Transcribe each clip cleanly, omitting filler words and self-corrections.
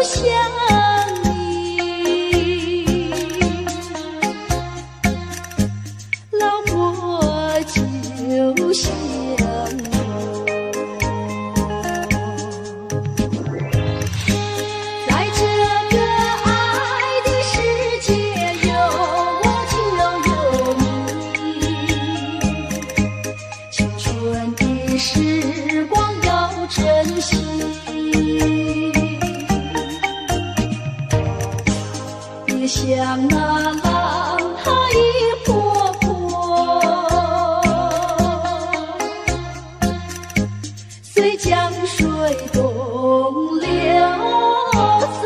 想你，老婆就想我。在这个爱的世界，有我情又有你，青春的时光要珍惜。别像那浪它一波波，随江水东流走。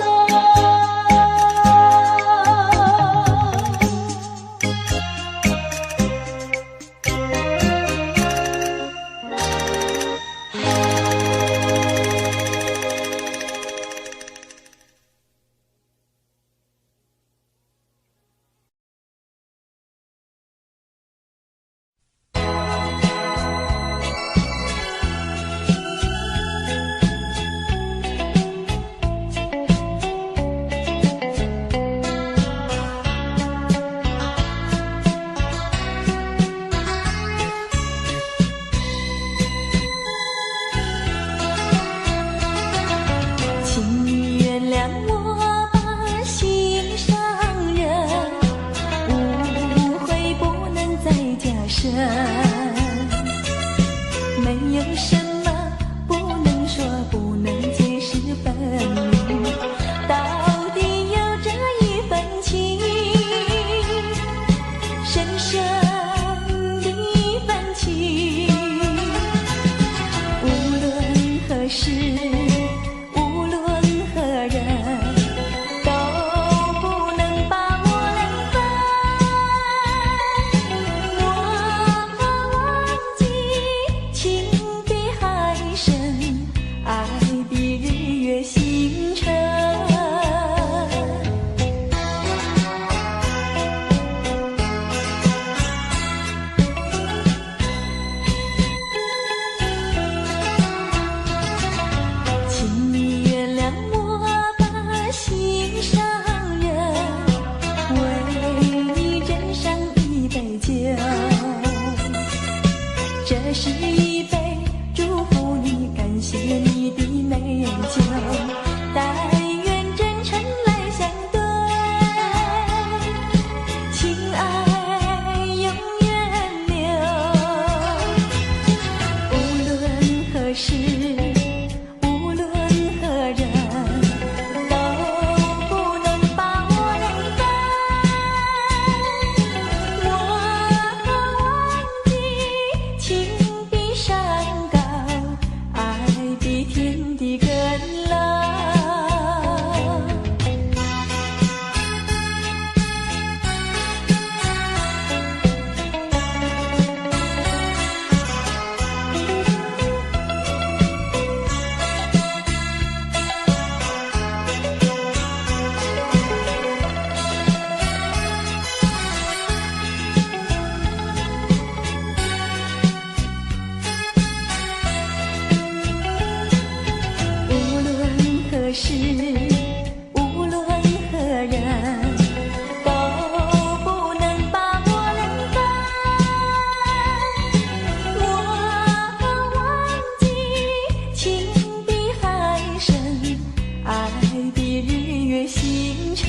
没有什么不能说，不能解释分明，到底有这一份情，深深的一份情，无论何时，无论何人，都不能把我冷分。我忘记情比海深，爱比日月星辰。请你原谅我把心上人，为你斟上一杯酒，这是一杯祝福你、感谢你的美酒，但愿真诚来相对，情爱永远留。无论何时，无论何人，都不能把我冷分。我忘记情比山高，爱比天地更老。无论何时，无论何人，都不能把我冷分。我忘记情比海深，爱比日月星辰。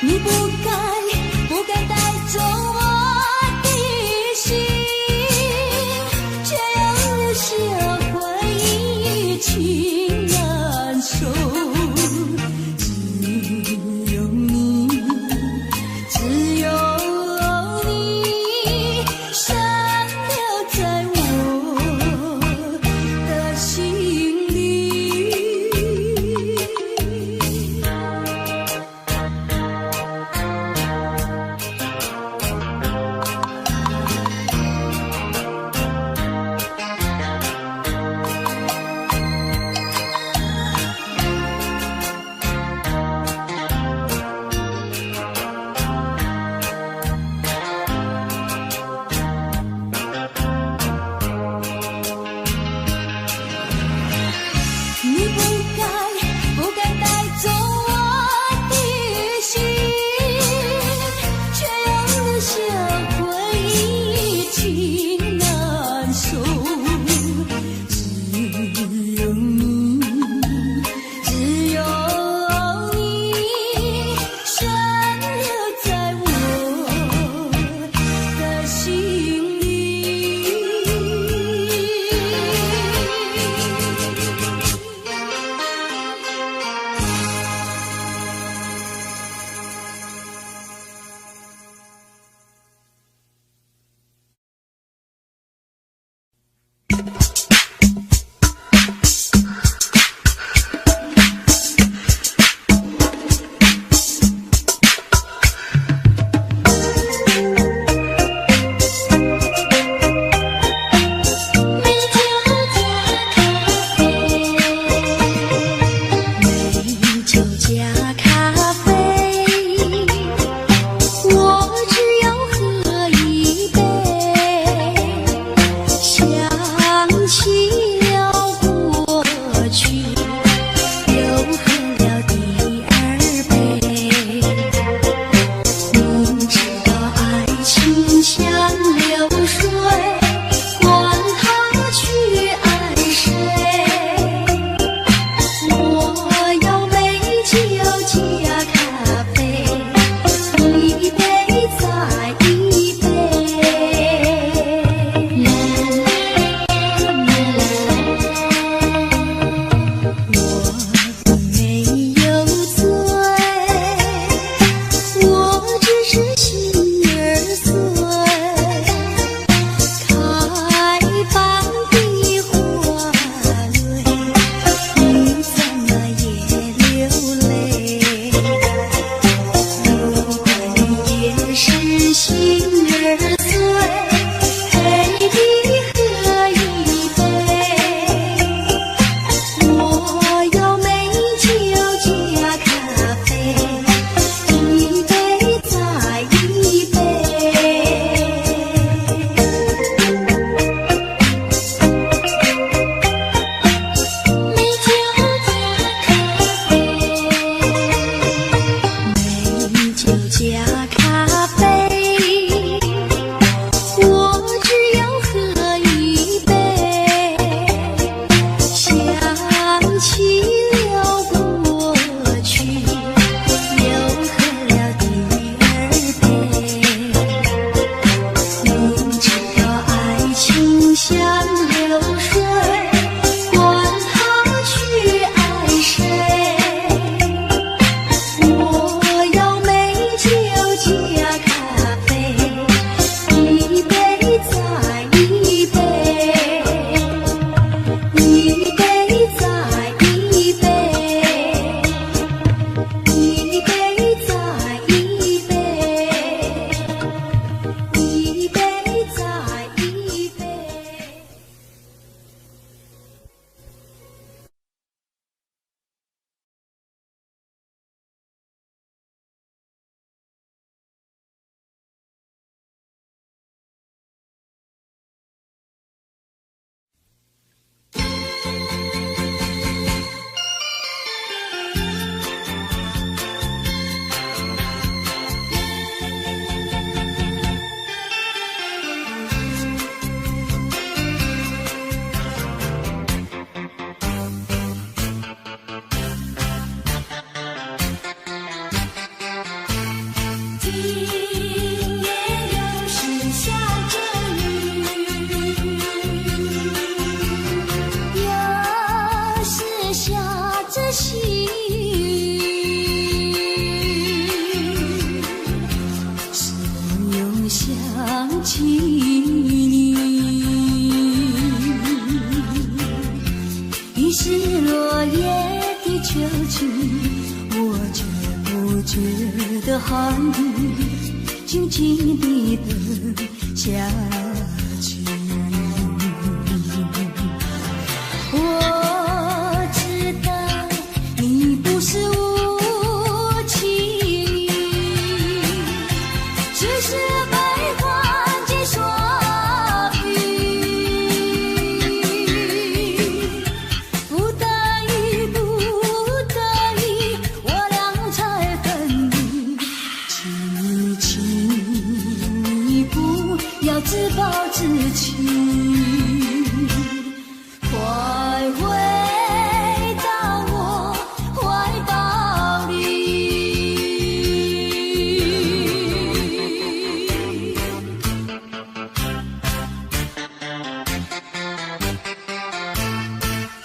你不该带走我的心，却又留下回忆情难收。只有你，只有你，深留在我的心里。也有时下着雨，有时下着细雨，是又想起你，已是落叶的秋季，我却不觉得寒意静静地等下去。我知道你不是无情，只是被环境所逼，不得已，不得已，我俩才分离。请你不要自暴自弃，快回到我怀抱里。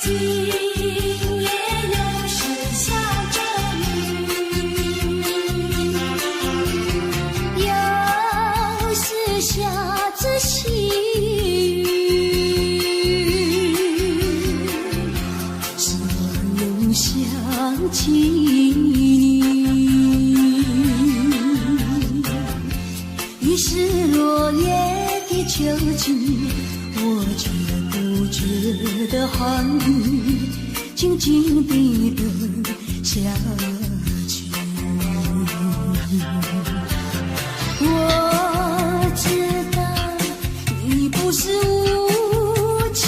今夜又是下着雨，又是下着细雨，是又想起你，已是落叶的秋季，我却不觉得寒意静静地等下去。我知道你不是无情，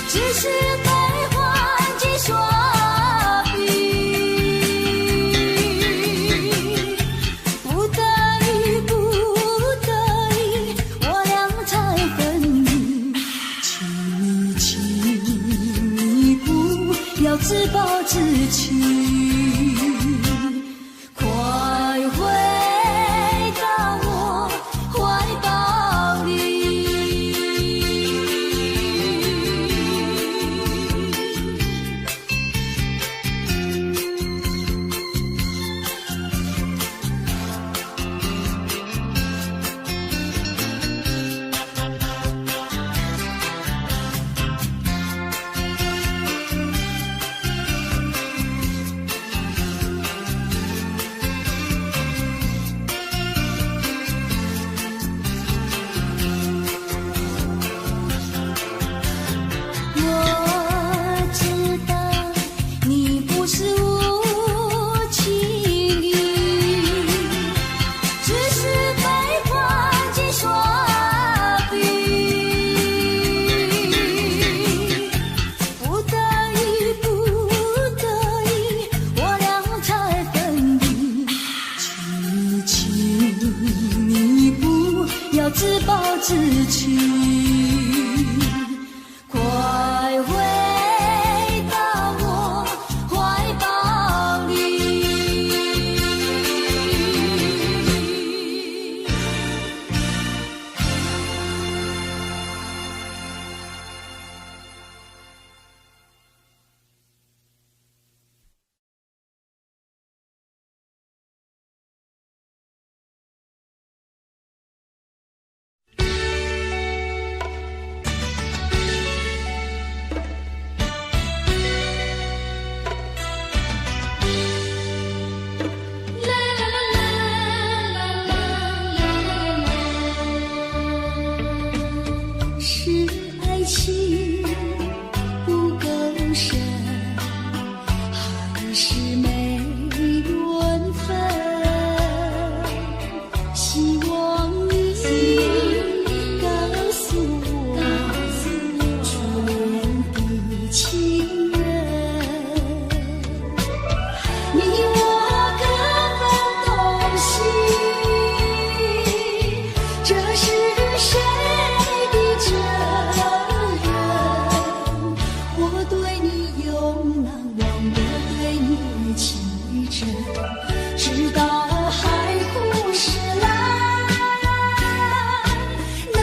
只是被环境所逼，不得已，不得已，我俩才分离。请你不要自暴自弃，快回到我怀抱里。我知道你不是无情，只是被环境所逼，不得已，不得已，我俩才分离。请你不要自暴自弃，快回到我怀抱里。是爱情不够深，还是没缘分？希望你告诉我初恋的情人，你我根本同心，这是谁的责任？我对你永难忘，我对你情真。直到海枯石烂，难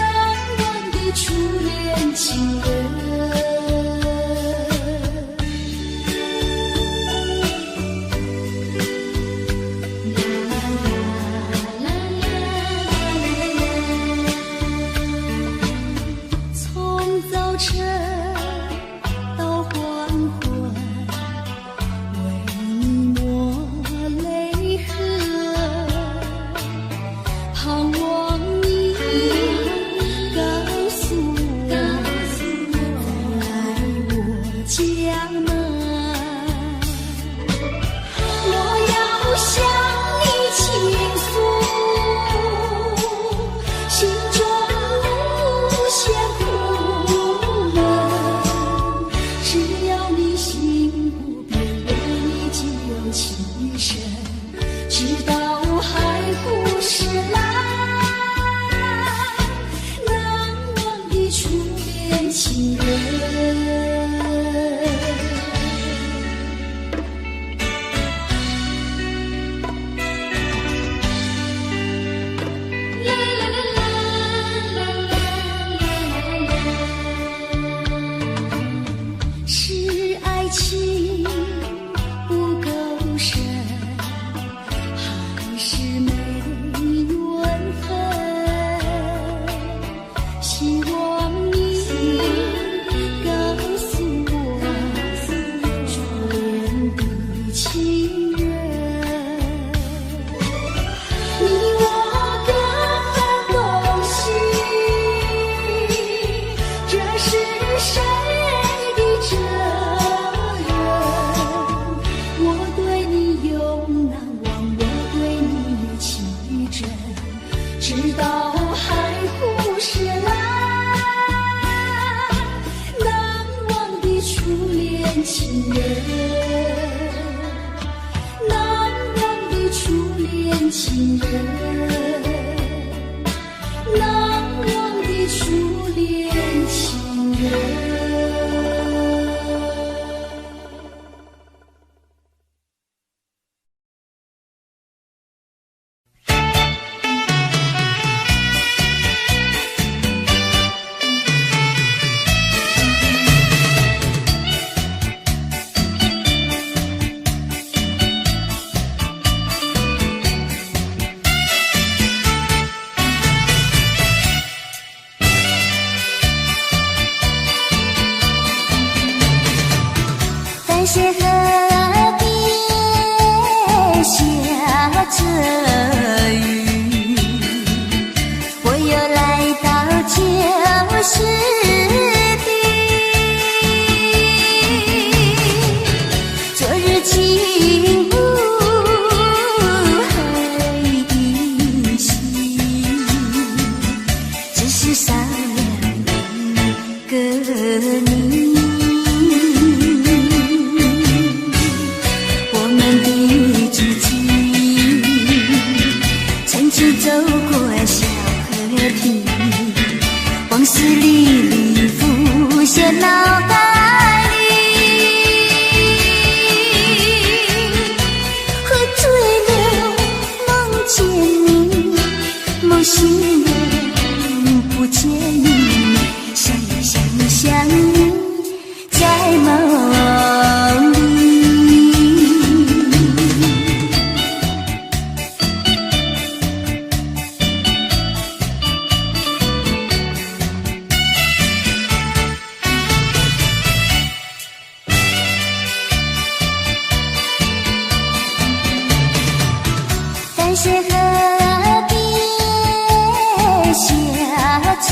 忘的初恋情人。从早晨到黄昏，为你抹泪痕，盼望你告诉我，来我家门。我要向你倾诉心中无限苦闷，只要你心不变，为你仅有情深，直到海枯石烂，难忘的初恋情人。是爱情不够深，还是没缘分？希望你告诉我，初恋的情人，你我各分东西，这是谁的责任？我对你永难忘，我对你情真，直到海枯石烂，难忘的初恋情人，难忘的初恋情人，难忘的初恋情人。淡水河边下着雨，我又来到旧时地。昨日情无黑依稀，只是少了一个你。走过小河堤，往事历历浮现脑海里，喝醉了梦见你，梦醒了不见你，想呀想呀想你在梦里。淡水河边下着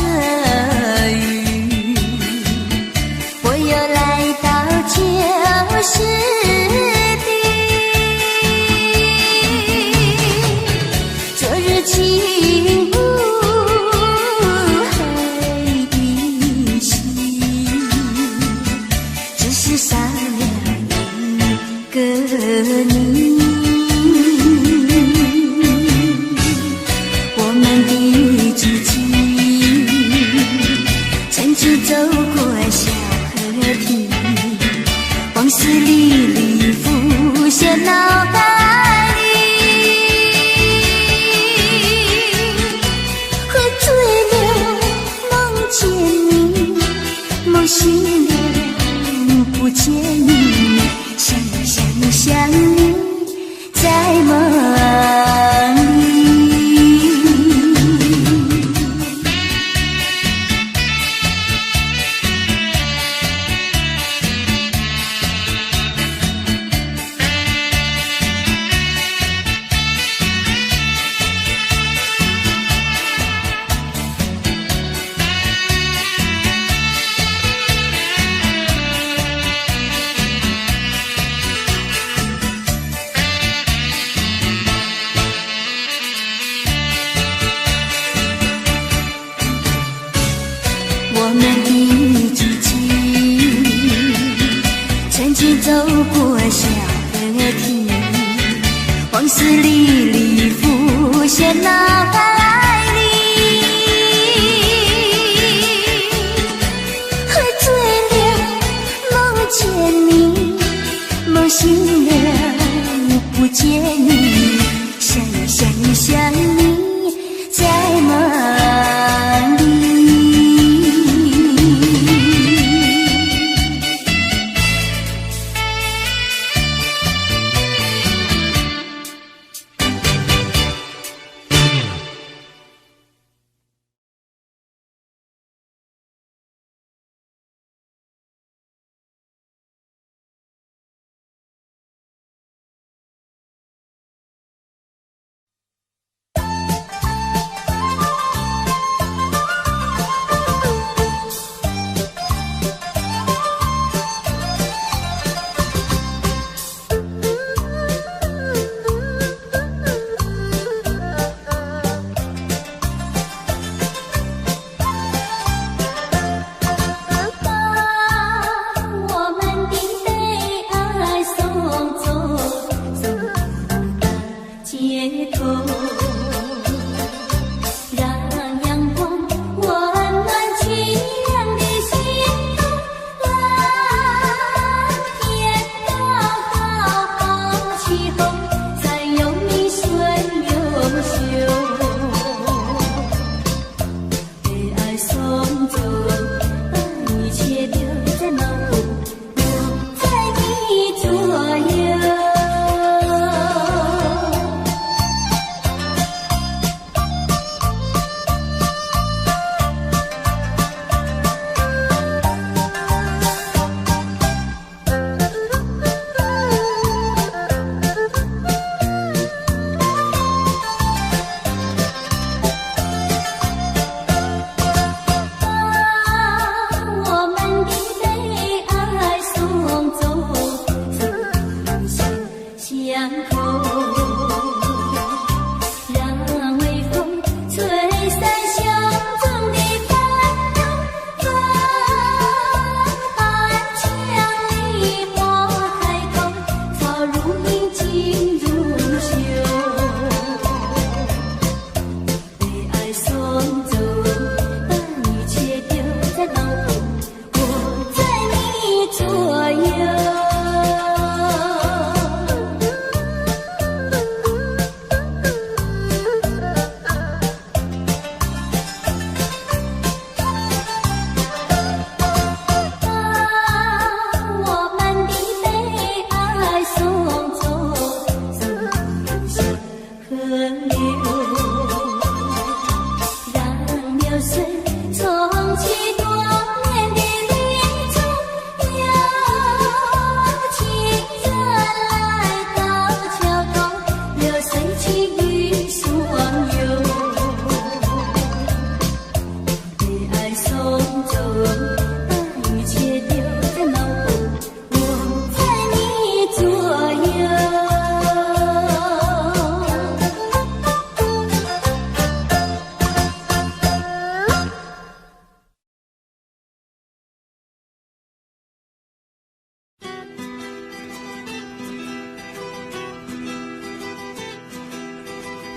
雨，我又来到旧时地。昨日情无黑依稀，只是少了一个你。我们的知己，曾经走过小河堤，往事历历浮现脑海里，梦里。我们的剧情曾经走过小河堤，往事历历浮现脑海里，喝醉了梦见你，梦醒了不见你，想你在梦里。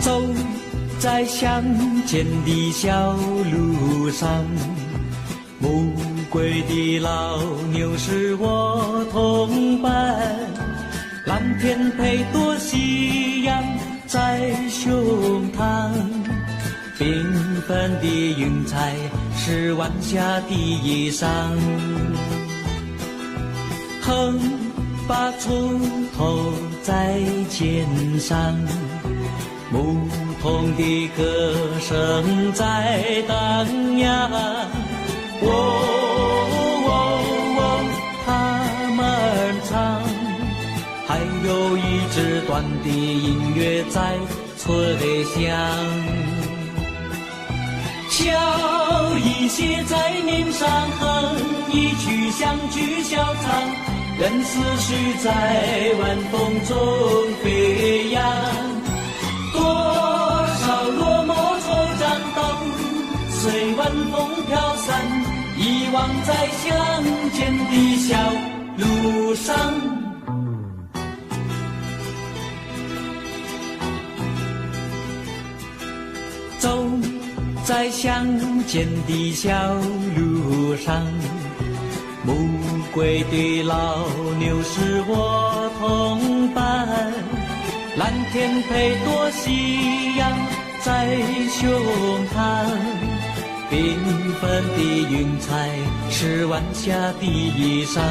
走在乡间的小路上，暮归的老牛是我同伴，蓝天配朵夕阳在胸膛，缤纷的云彩是晚霞的衣裳，横把锄头在肩上，牧童的歌声在荡漾。他们唱，还有一支短的音乐在吹响。笑意写在脸上，哼一曲相聚笑唱，任思绪在晚风中飞扬。多少落寞惆怅都随晚风飘散，遗忘在乡间的小路上。走在乡间的小路上，暮归的老牛是我同伴，蓝天配朵夕阳在胸膛，缤纷的云彩是晚霞的衣裳。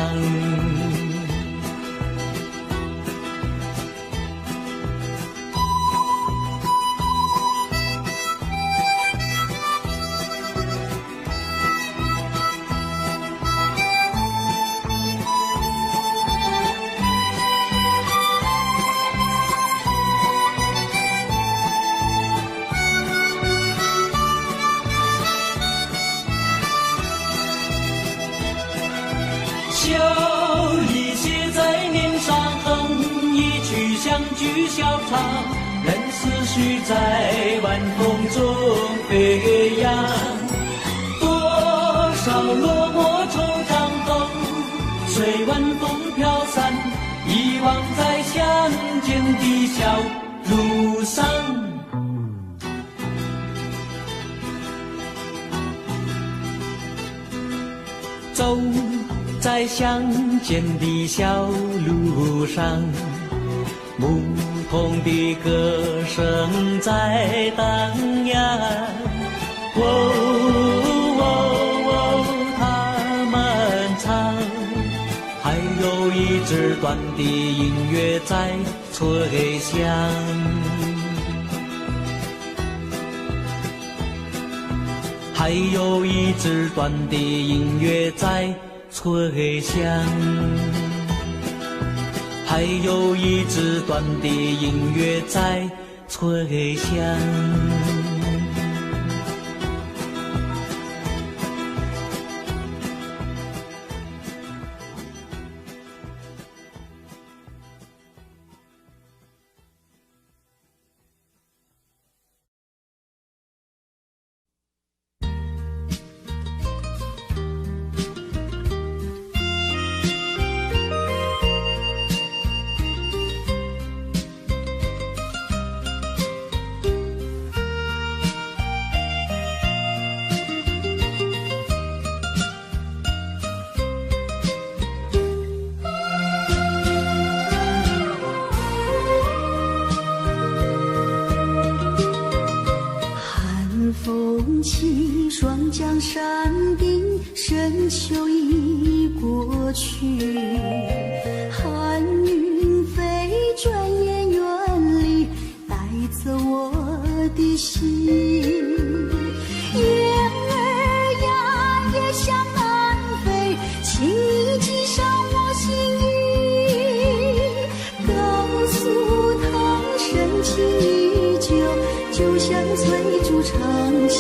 笑意写在脸上，哼一曲相聚笑唱，任思绪在晚风中飞扬。多少落寞惆怅都随晚风飘散，遗忘在乡间的小路上。走在乡间的小路上，牧童的歌声在荡漾。他们唱，还有一支短的音乐在吹响。还有一支短的音乐在吹响，还有一支短的音乐在吹响。霜降山顶，深秋已过去，寒云飞，转眼远离，带走我的心。雁儿呀，也向南飞，请你系上我心意，告诉他深情依旧，就像翠竹长青。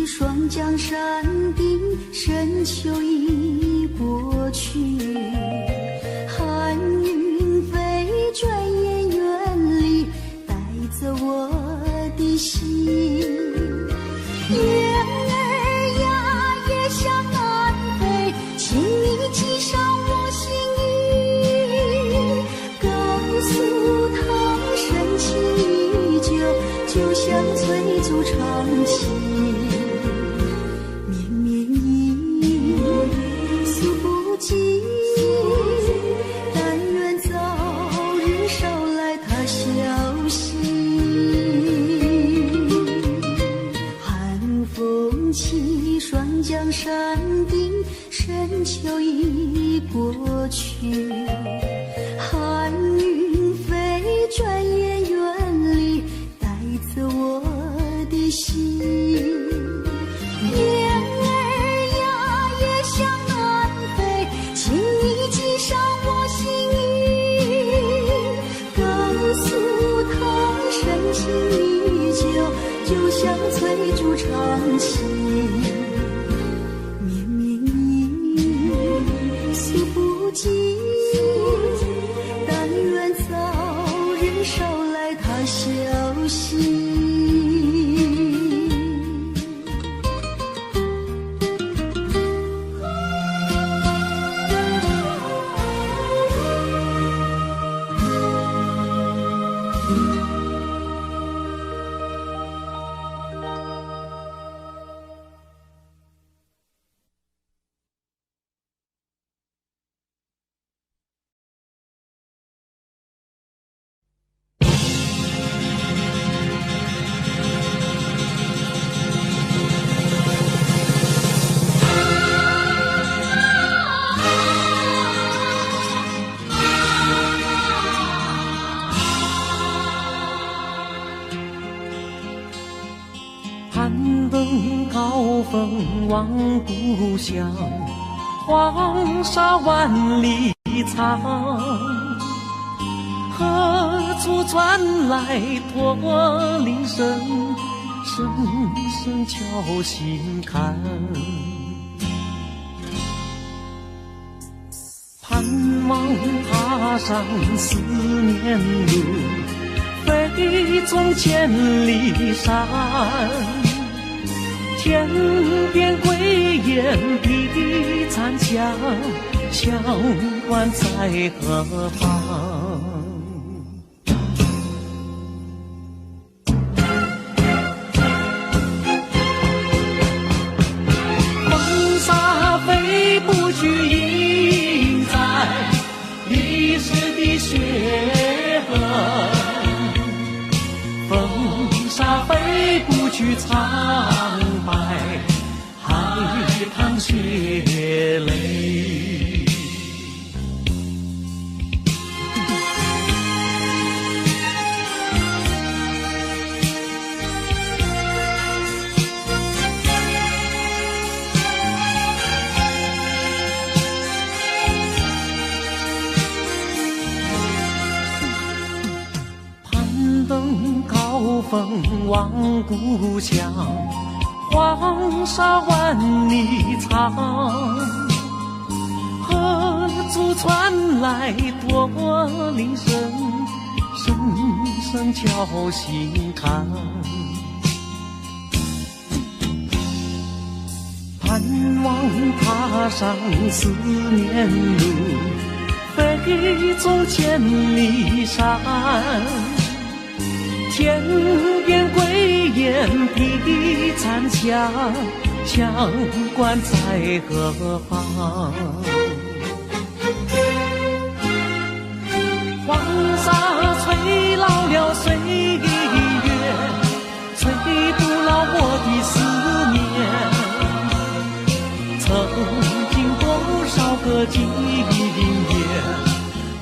霜降山顶，深秋已过去，寒云飞，转眼远离，带走我的心。雁儿呀，也向南飞，请你系上我心意，筑长情。绵绵意，诉不尽，但愿早日捎来他消息。寒风起，霜降山顶，深秋已过去。寒云飞，转眼远离，带走我的心。雁儿呀，也向南飞，请你系上我心衣，告诉他深情依旧，就像翠竹长青。绵绵意，诉不尽，但愿早日捎来他消息。攀登高峰望故乡，黄沙万里长。何处传来驼铃声，声声敲心坎。盼望踏上思念路，飞纵千里山。天边归雁披残香，相关在何方？风沙飞不去，印在历史的血痕。风沙飞不去，苍白海棠血泪。攀登高峰望故乡，黄沙万里长。何处传来驼铃声，声声敲心坎。盼望踏上思念路，飞纵千里山。天边归雁披残香，相关在何方？黄沙吹老了岁月，吹不老我的思念。曾经多少个今夜，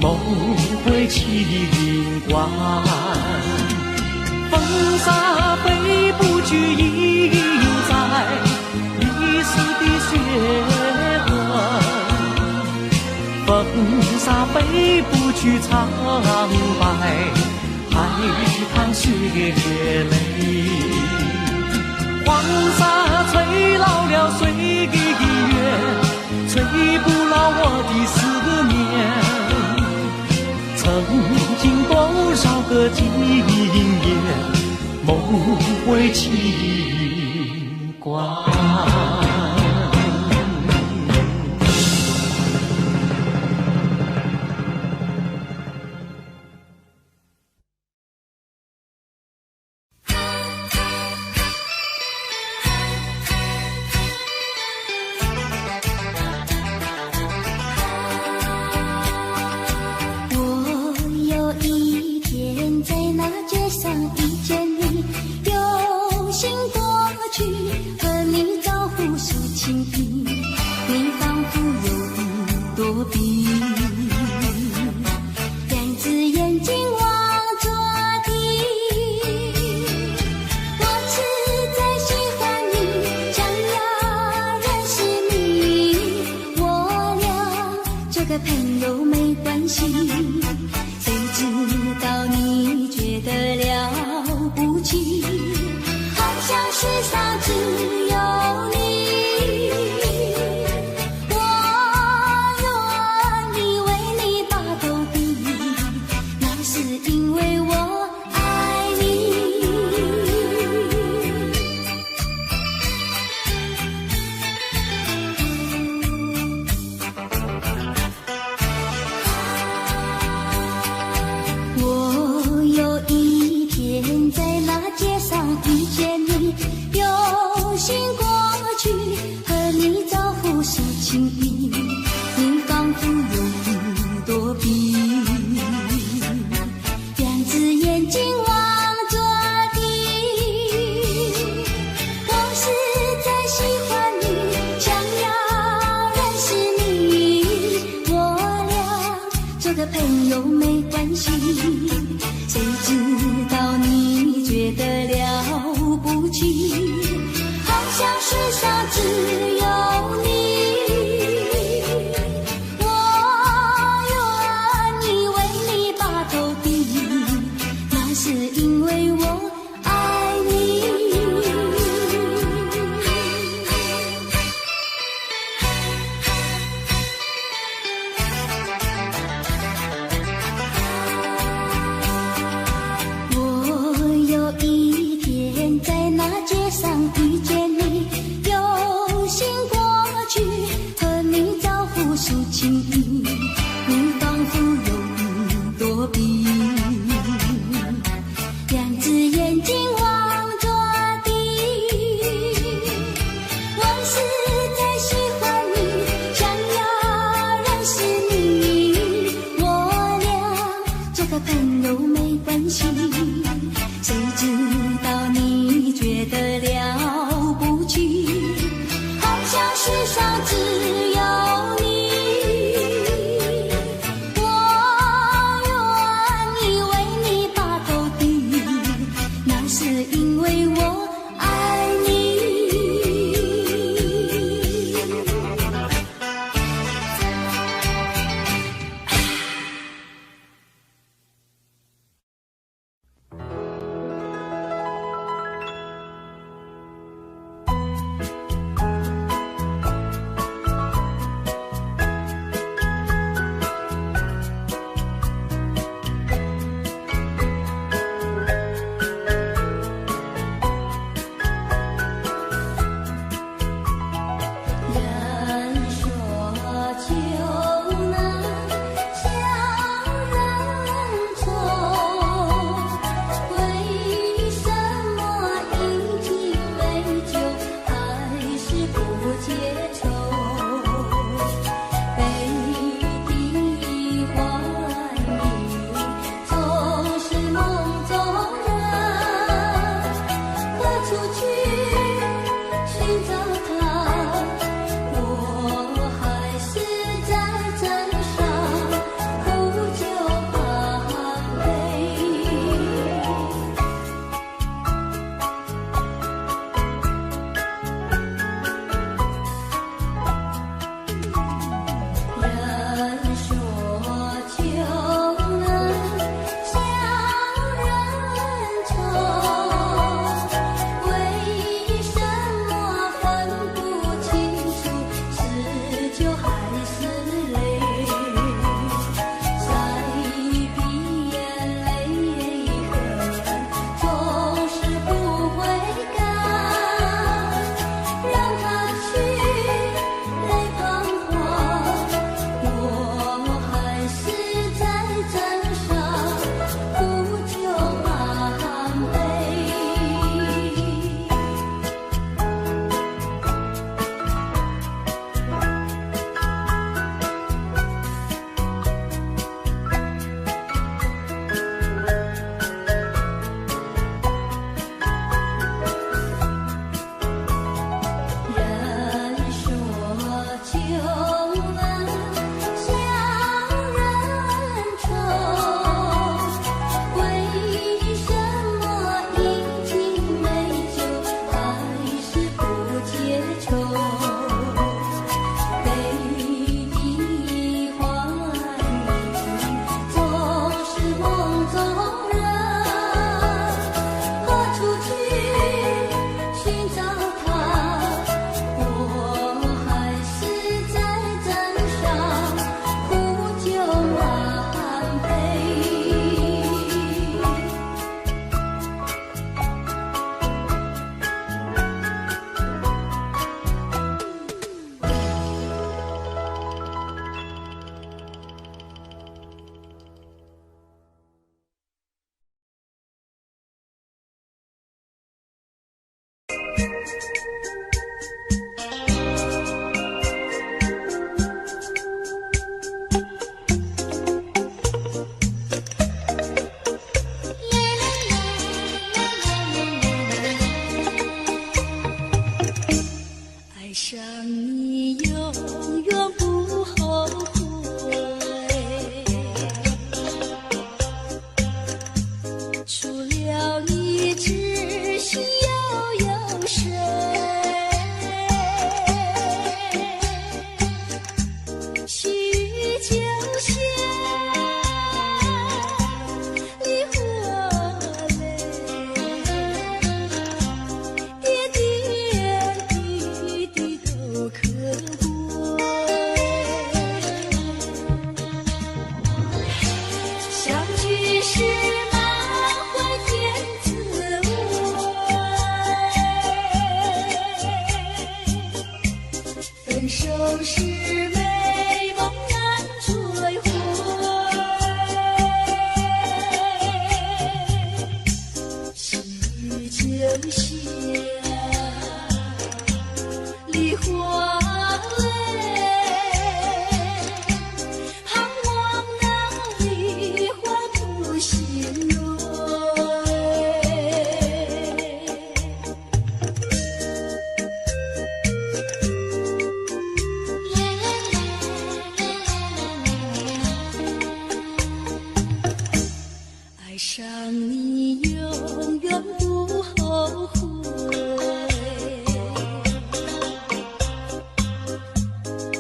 梦回麒麟关。风沙飞不去，印在历史的血痕。风沙飞不去，苍白海棠血泪。黄沙吹老了岁月，吹不老我的思念。曾经多少个今夜，梦回麒麟关。没关系，谁知道你觉得了不起，好像世上只有你。我愿意为你把头低，那是因为我爱你。我有一天在那街上遇见你，有心过去和你招呼诉情意，你仿佛有一朵笔，两只眼睛望着地。我实在喜欢你，想要认识你，我俩做个朋友没关系，谁知道你觉得了不起，好像世上只有你。我愿意为你把头低，那是因为我爱你。上你永远不后悔，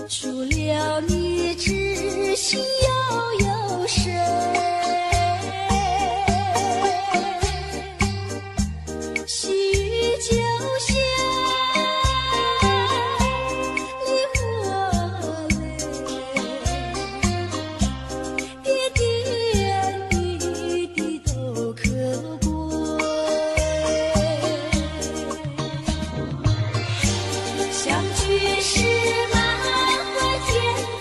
除了你知心又有谁？细雨就像梨花泪，点点滴滴都可贵。相聚时满怀甜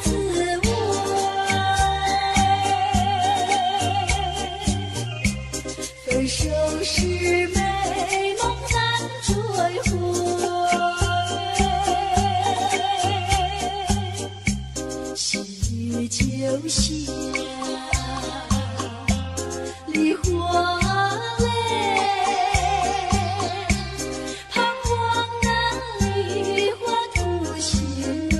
滋味，分手时美梦难追回。细雨就像梨花泪，盼望那梨花吐心蕊。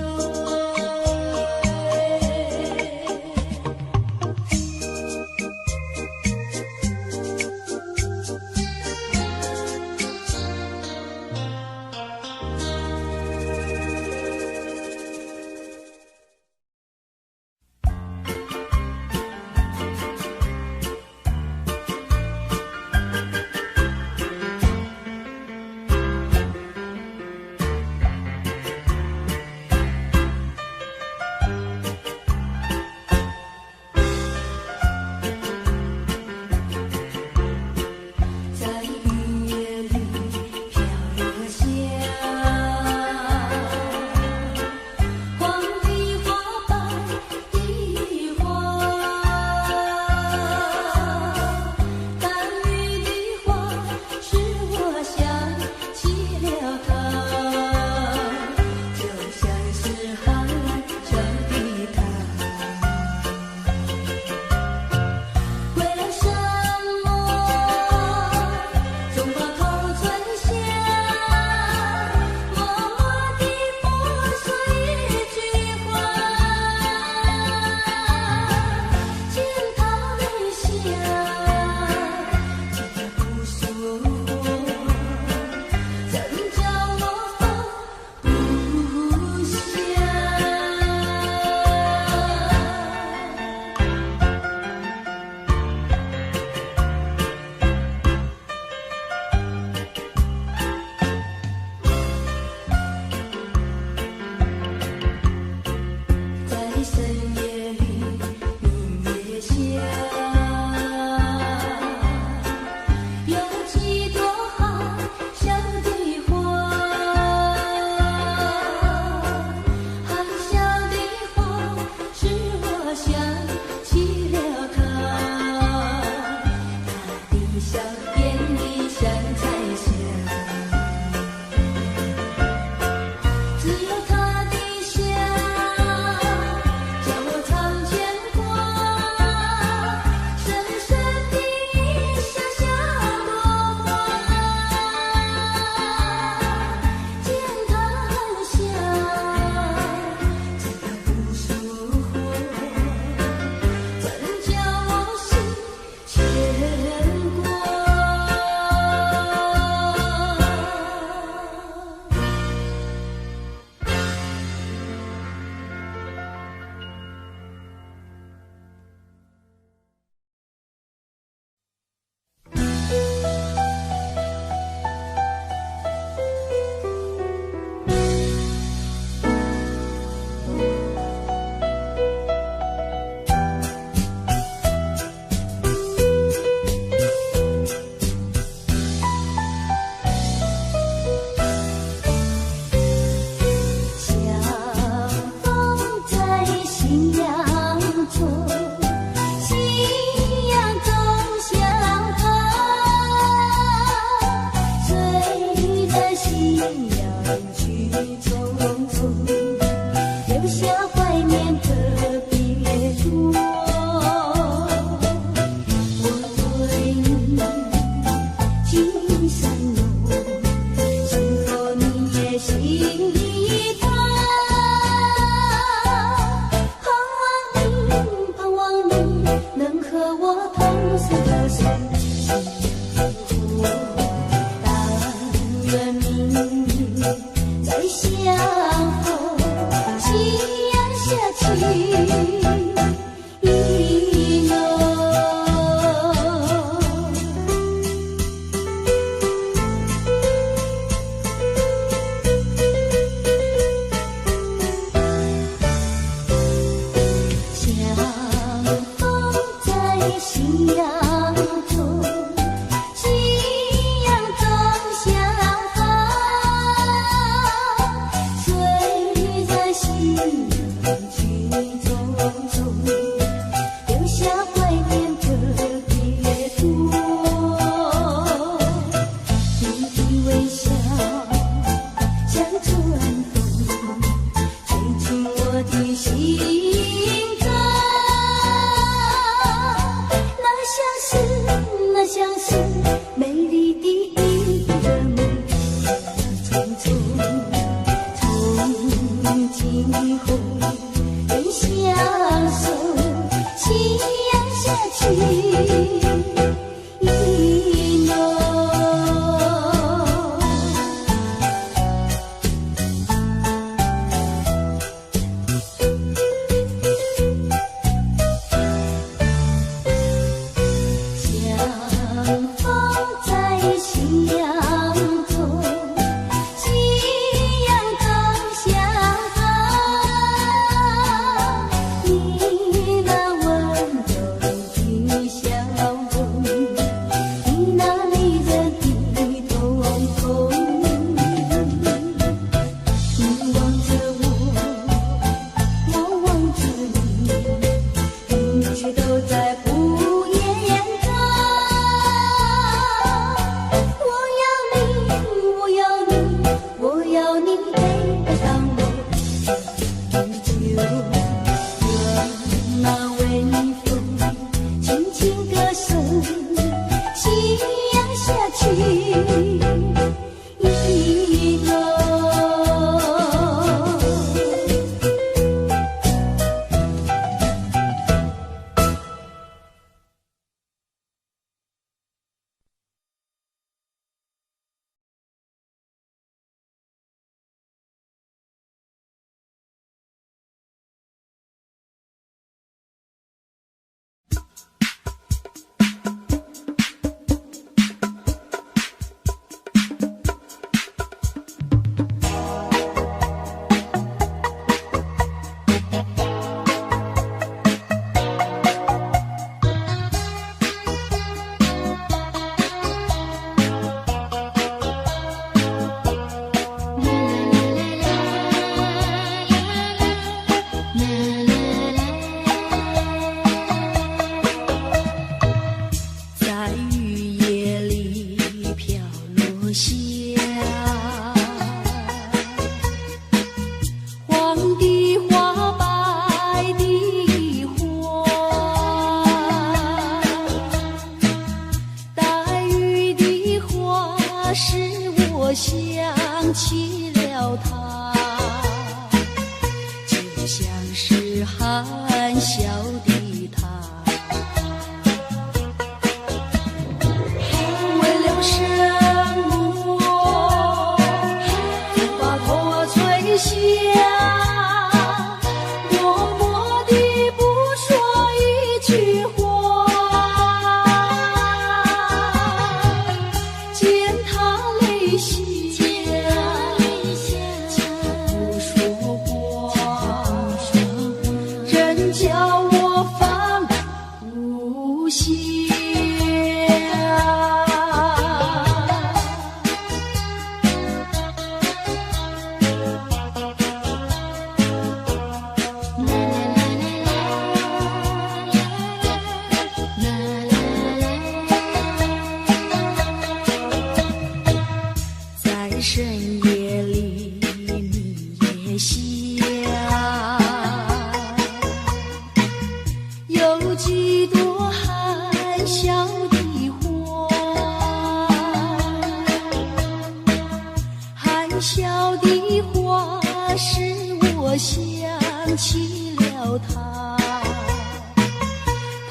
起了他，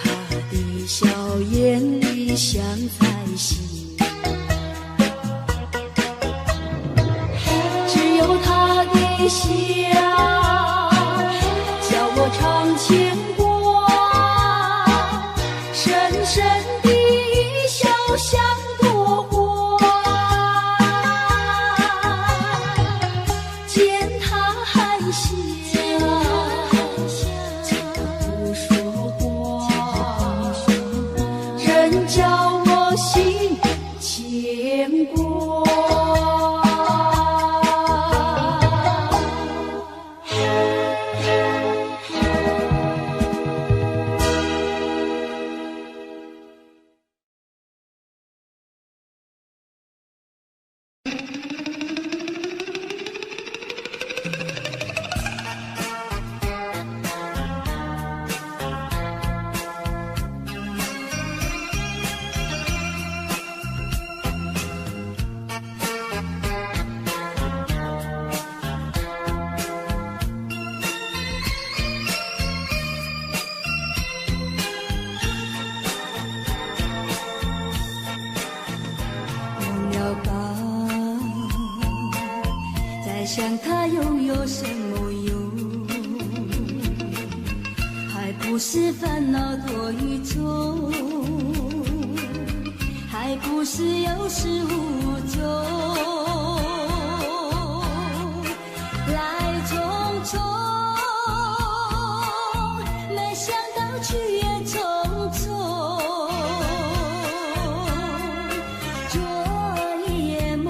他的笑颜连理想才行。只有他的笑，叫我常牵挂，深深的笑像朵花。见他含笑，不说话，仍叫我心牵挂。想他又有什么用？还不是烦恼多于重，还不是有始无终。来匆匆，没想到去也匆匆。昨夜梦，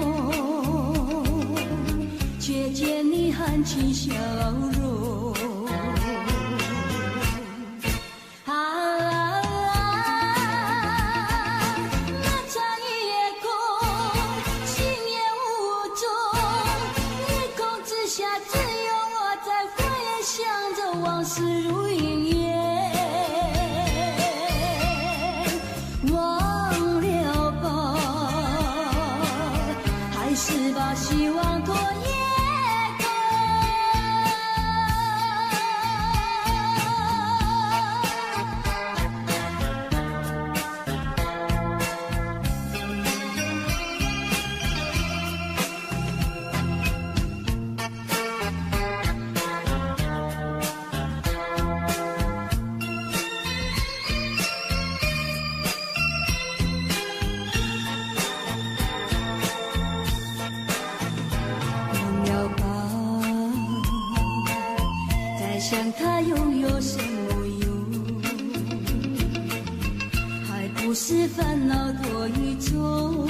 却见你含情笑容。那场夜空，心也无踪，夜空之下只有我在回想着往事如云烟。忘了吧，还是把希望托夜。想他又有什么用？还不是烦恼多于重，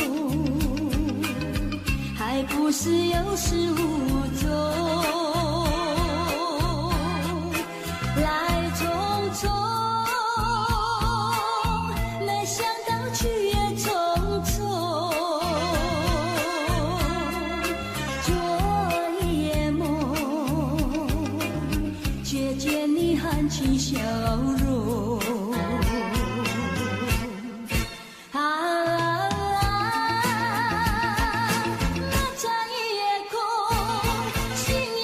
还不是有始无终。来匆匆，没想到去也匆匆。昨夜梦，却见你含情笑容。那场夜空，心也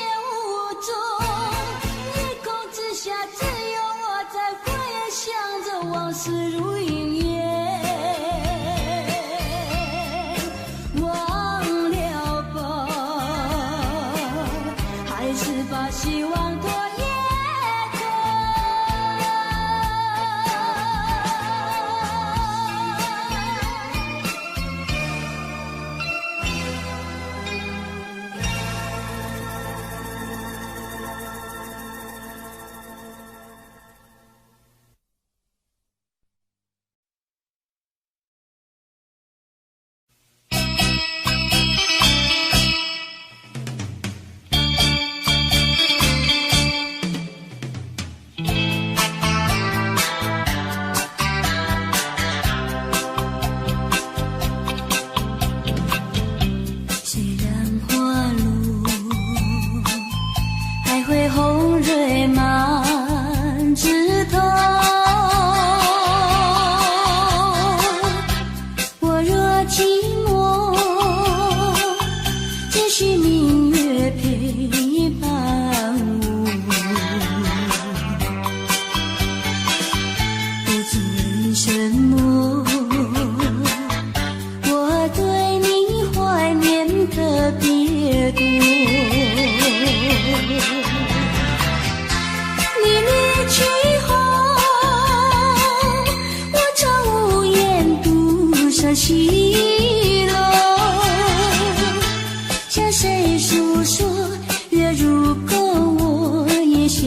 西落，向谁诉说？月如钩，我也消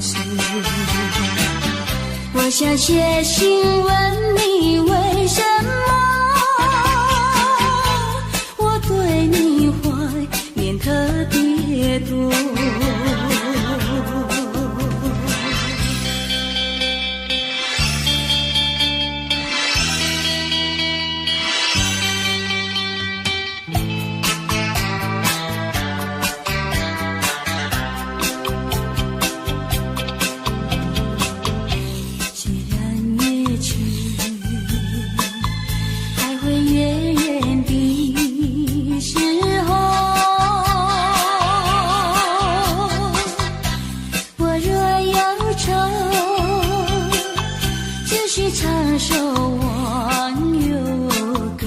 失。我想写信问你，为什么我对你怀念特别多？唱首忘忧歌，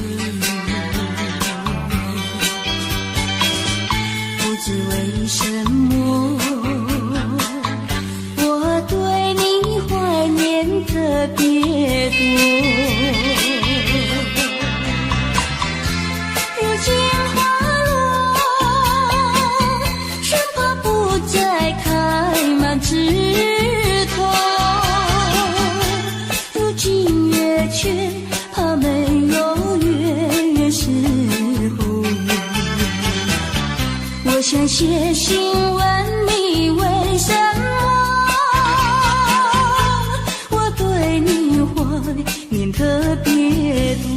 不知为什么我对你怀念特别多。如今花落，生怕不再开满枝头。却怕没有月时候，我想写信问你，为什么我对你怀念特别多。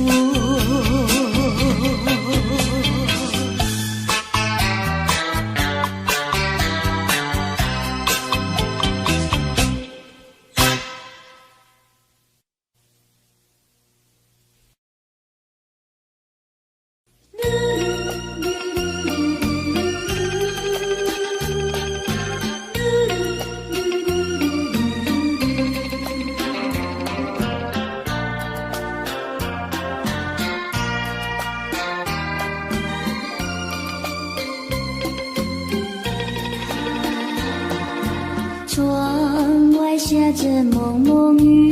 窗外下着蒙蒙雨，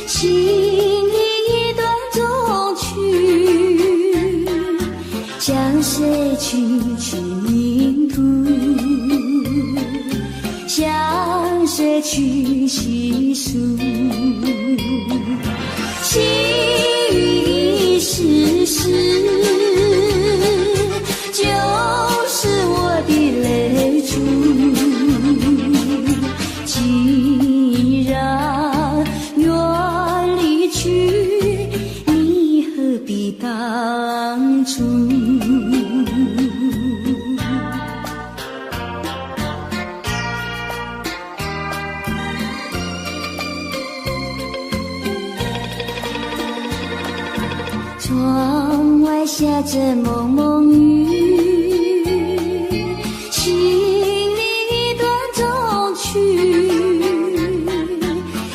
心里一段衷曲，向谁去命途？向谁去细数？细雨丝丝，就是我的泪珠。既然愿离去，你何必当初？窗外下着蒙蒙雨，心里一段衷曲，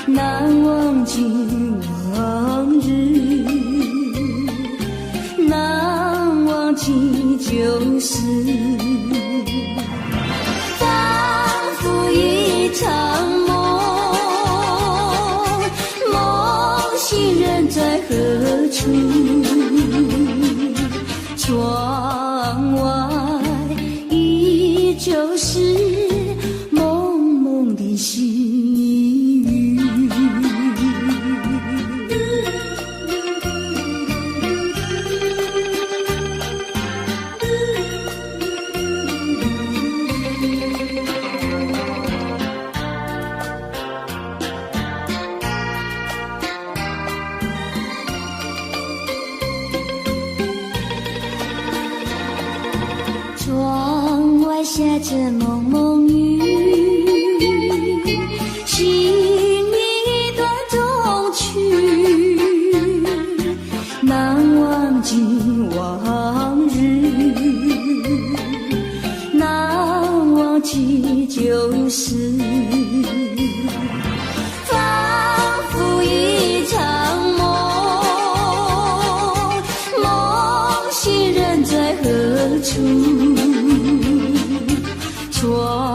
难忘记往日，难忘记旧事，仿佛一场梦，梦醒人在何处？窗外依旧是蒙蒙的细雨。窗外下着蒙蒙雨，心里一段衷曲，难忘记往日，难忘记旧事，仿佛一场梦，梦醒人在何处？窗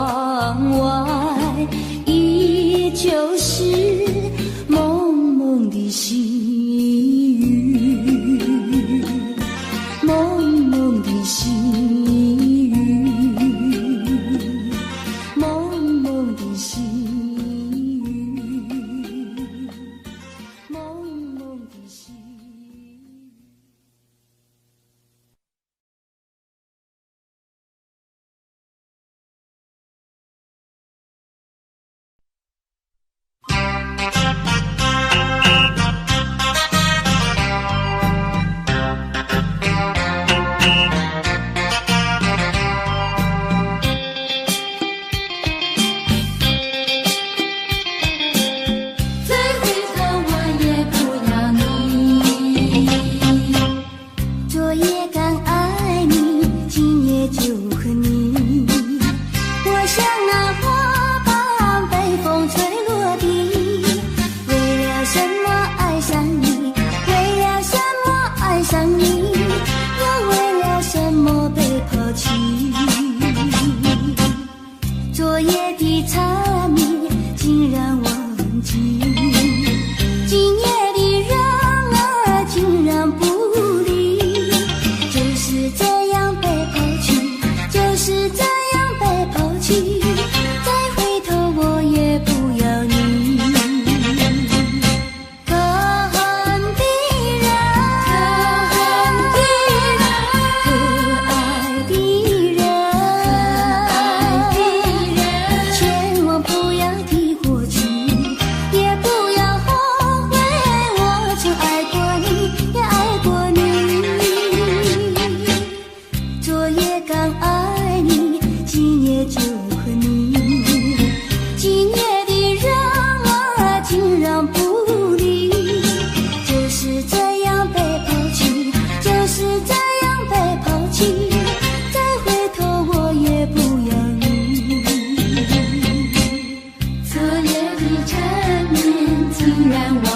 然忘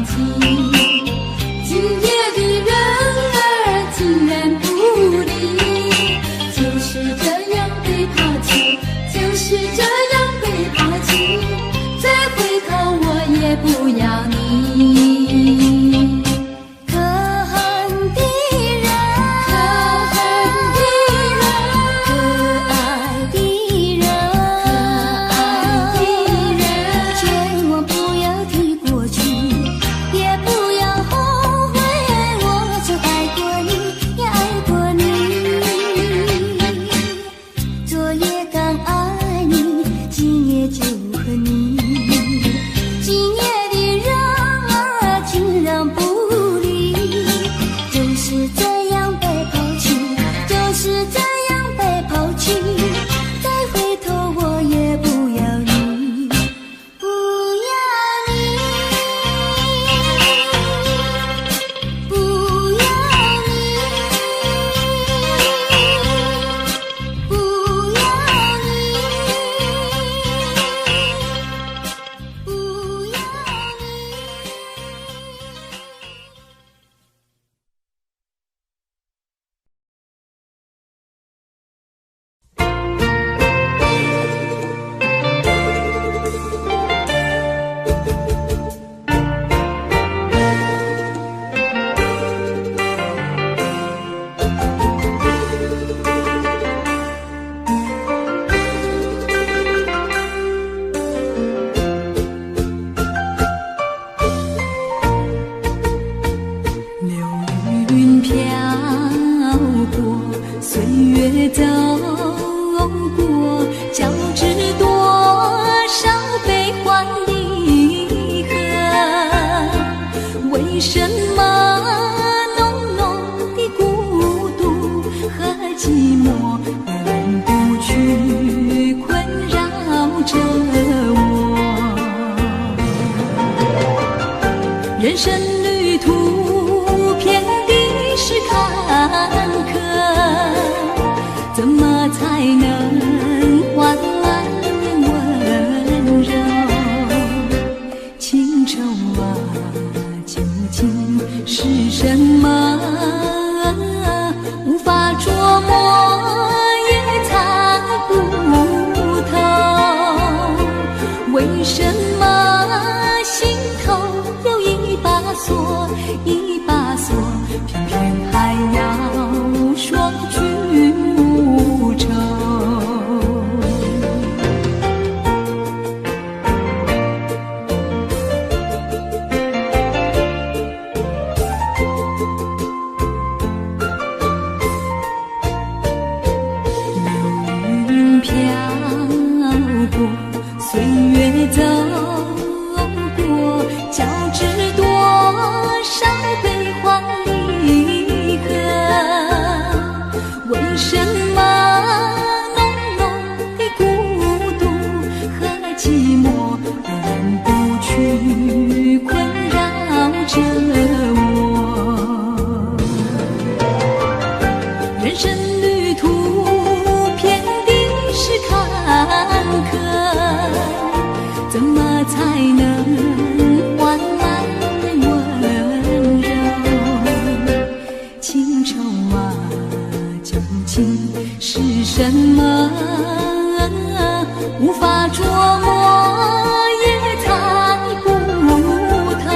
记。今夜的人儿竟然不理，就是这样被抛弃，就是这样被抛弃，再回头我也不要你。可恨的人，可恨的人，可爱的人，可爱的人，千万不要提过去，也不要后悔，我曾爱过你，也爱过你。昨夜刚爱你，今夜就恨你。今夜的人儿竟然不理，就是这样被抛弃，就是这样被抛弃，再回头我也不要你，不要你，不要你，不要你，不要你。流云飘过，岁月走过，交织多少悲欢离合？为什么浓浓的孤独和寂寞忍不去困扰着我？人生旅途遍地是坎坷，怎么才能换来温柔？情愁啊，究竟是什么？无法捉摸，也猜不透。为什么心头有一把锁，一把锁，偏偏还要说句无愁？流云飘过，岁月走过，交织多少悲欢离合？为什么浓浓的孤独和寂寞忍不去困扰着我？人生旅途遍地是坎坷，怎么才能换来温柔？情愁啊，究竟是什么？无法捉摸，也猜不透。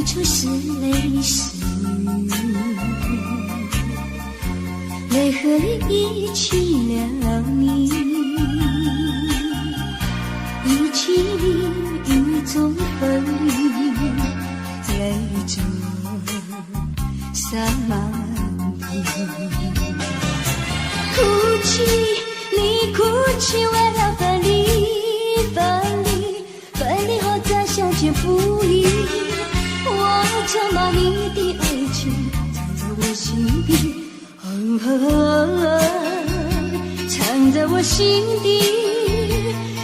不出是泪湿，泪和里遗弃了你，遗弃你雨中风雨，泪中洒满地。哭泣，你哭泣，为了分离，分离，分离后再相见不易。我曾把你的爱情藏在我心底，藏在我心底，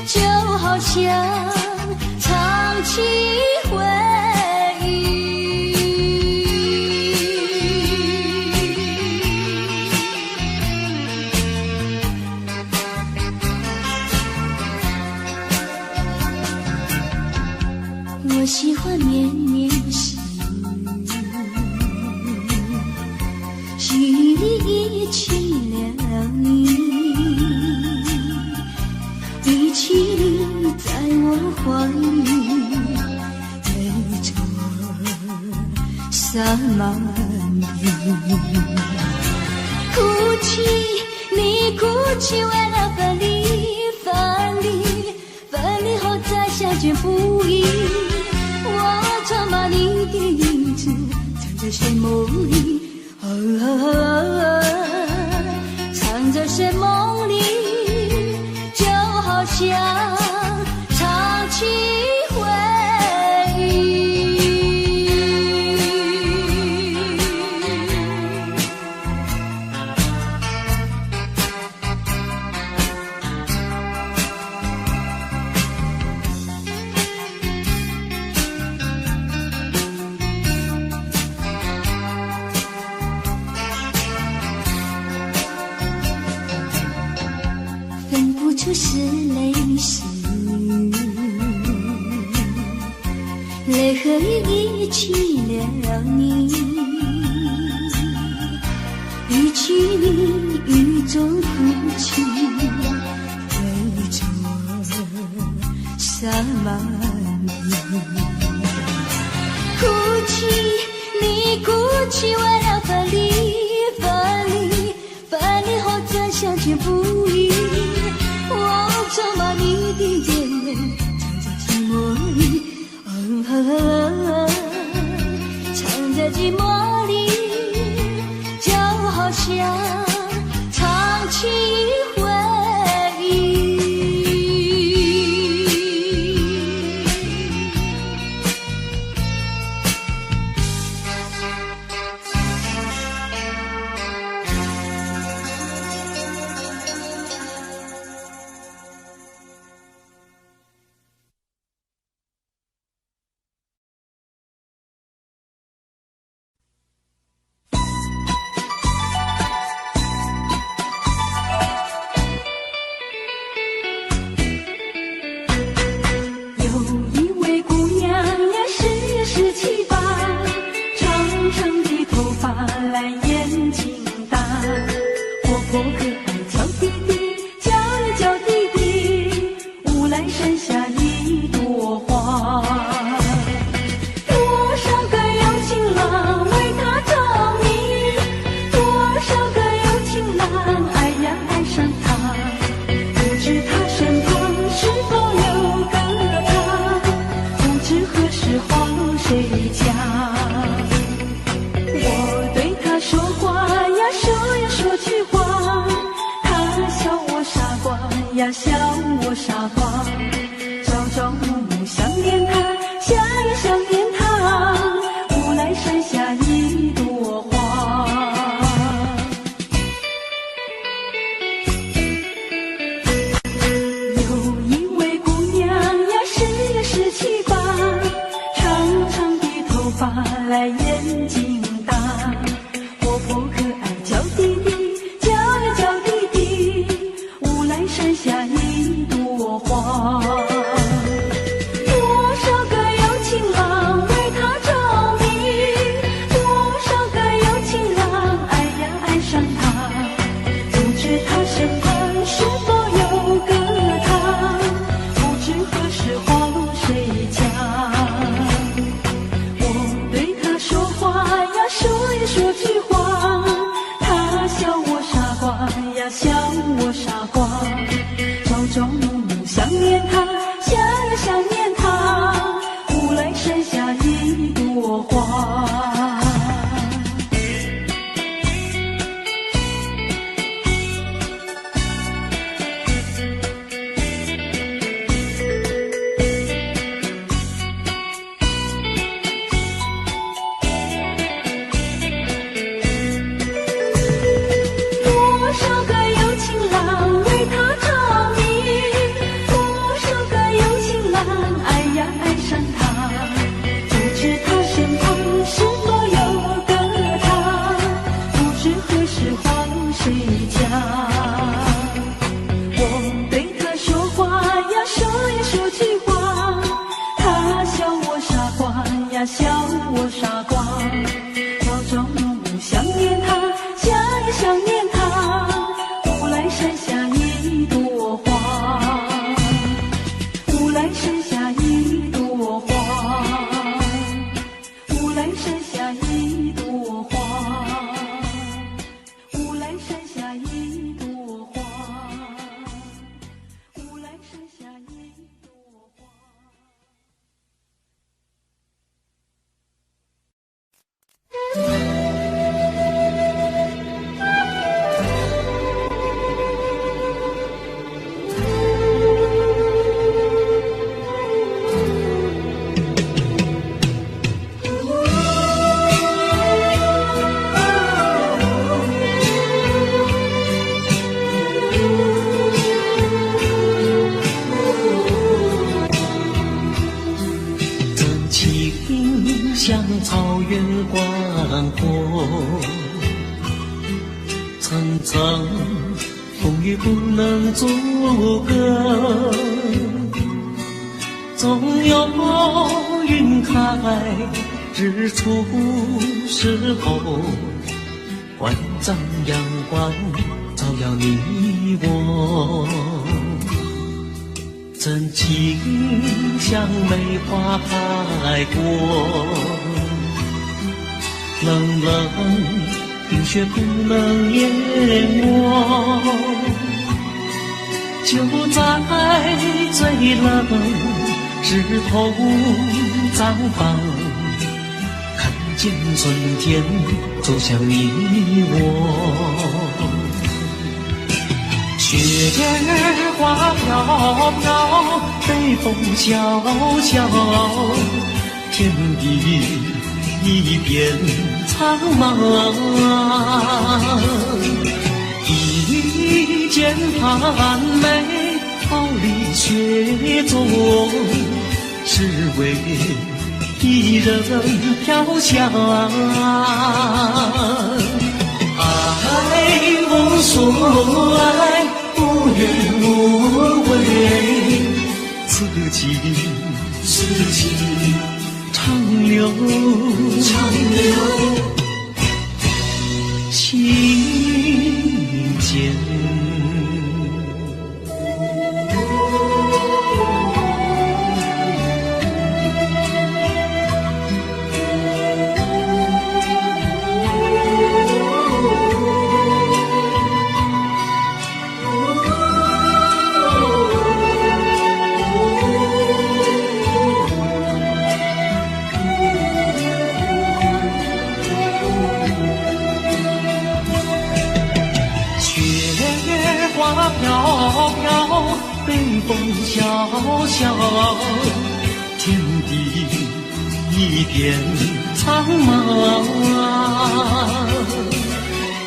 就好像唱起回忆。我喜欢绵绵诗，诗里遗弃了你，遗弃你在我怀里，泪中洒满地。哭泣，你哭泣，为了分离，分离，分离后再相见不易。我常把你的影子藏在睡梦里，藏在睡梦里，就好像唱起回忆。分不出是泪湿，泪和里遗弃了你，遗弃你雨中哭泣，泪中洒满地。哭泣，你哭泣，为了分离，分离，分离后再相见不易。我常把你的眼泪藏在寂寞里，藏在寂寞里，就好像唱起回忆。呀，笑我傻瓜，朝朝暮暮想念他，想呀想念他，无奈山下一朵花。有一位姑娘呀，十七八，长长的头发来眼睛大，活泼可爱叫弟弟，叫呀叫弟弟，无奈山下一朵花。多少个有情郎为她着迷，多少个有情郎爱呀爱上她，不知她身旁是否有个他，不知何时花落谁家。我花。多少个有情郎为她着迷，多少个有情郎爱呀爱上她，不知她身旁是否有个他，不知何时换谁家。我对她说话呀，说呀说句话，她笑我傻瓜呀，笑我傻瓜。朝朝暮暮想念她，想呀想念她，乌来山下一朵花，乌来山下一朵花，乌来山下一朵花，乌来山下一朵花，乌来山下一朵花。真情像草原广阔，层层风雨不能阻隔，总有云开日出时候，万丈阳光照耀你我。真情像梅花开过，冷冷冰雪不能淹没，就在最冷枝头绽放，看见春天走向你我。雪儿花飘飘，北风萧萧，天地一片苍茫。一剑寒梅，傲立雪中，只为一人飘香。爱无所爱，无怨无悔，此情长留心间。花飘飘，北风萧萧，天地一片苍茫。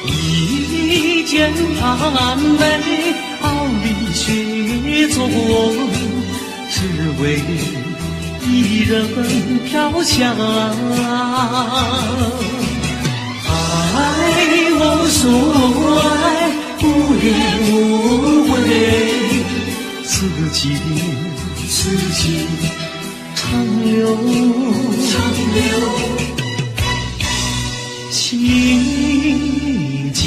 一剑寒梅，傲立雪中，只为一人飘香。爱无所爱，无怨无悔，此情长留心间。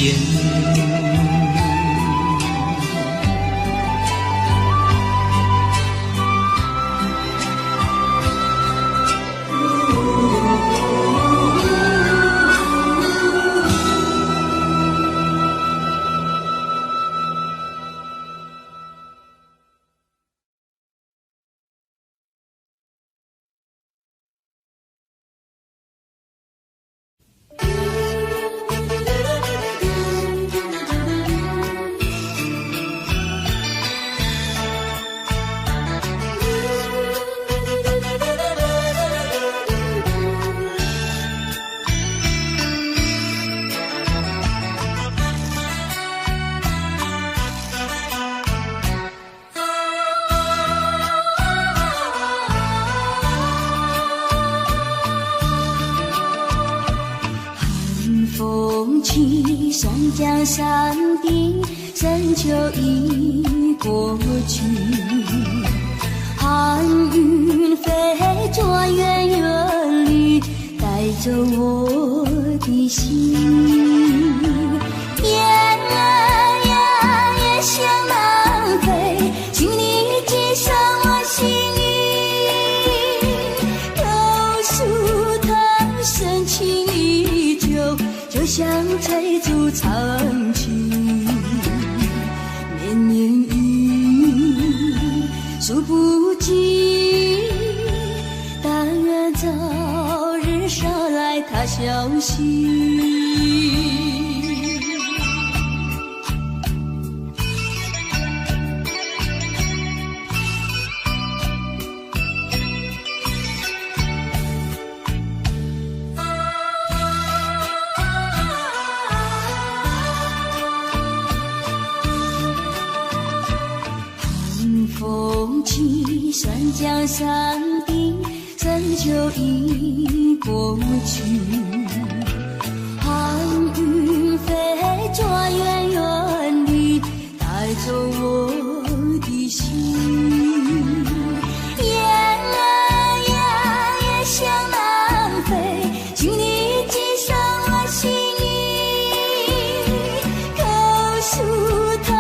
起，山江山顶，深秋已过去。寒云飞着远远里，带走我的心。雁儿呀，也向南飞，请你寄上我心意。告诉他，深情依旧，就像翠竹长青。绵绵雨，数不尽，但愿早日捎来他消息。风起，山江山顶，深秋已过去。寒云飞着远远里，带走我的心。雁儿呀，也向南飞，请你寄上我心意。告诉他，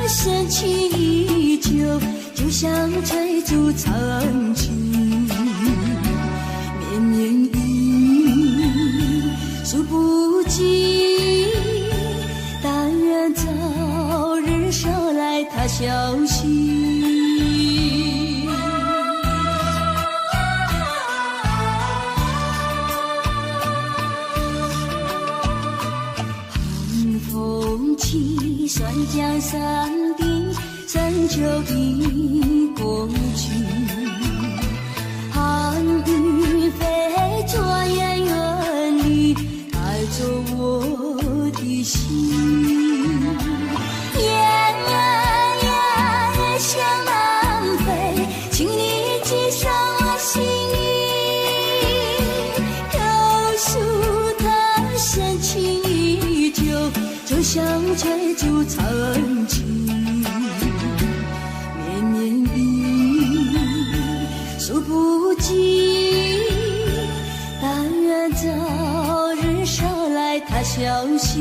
深情依旧，就像翠竹长青。绵绵雨，数不尽，但愿早日捎来他消息。寒风起，山江山顶，深秋已过去。寒云飞着远远里，带走我的心。雁儿呀，也向南飞，请你寄上我心意。告诉他，深情依旧，就像翠竹长青。绵绵雨，数不尽，但愿早日捎来他消息。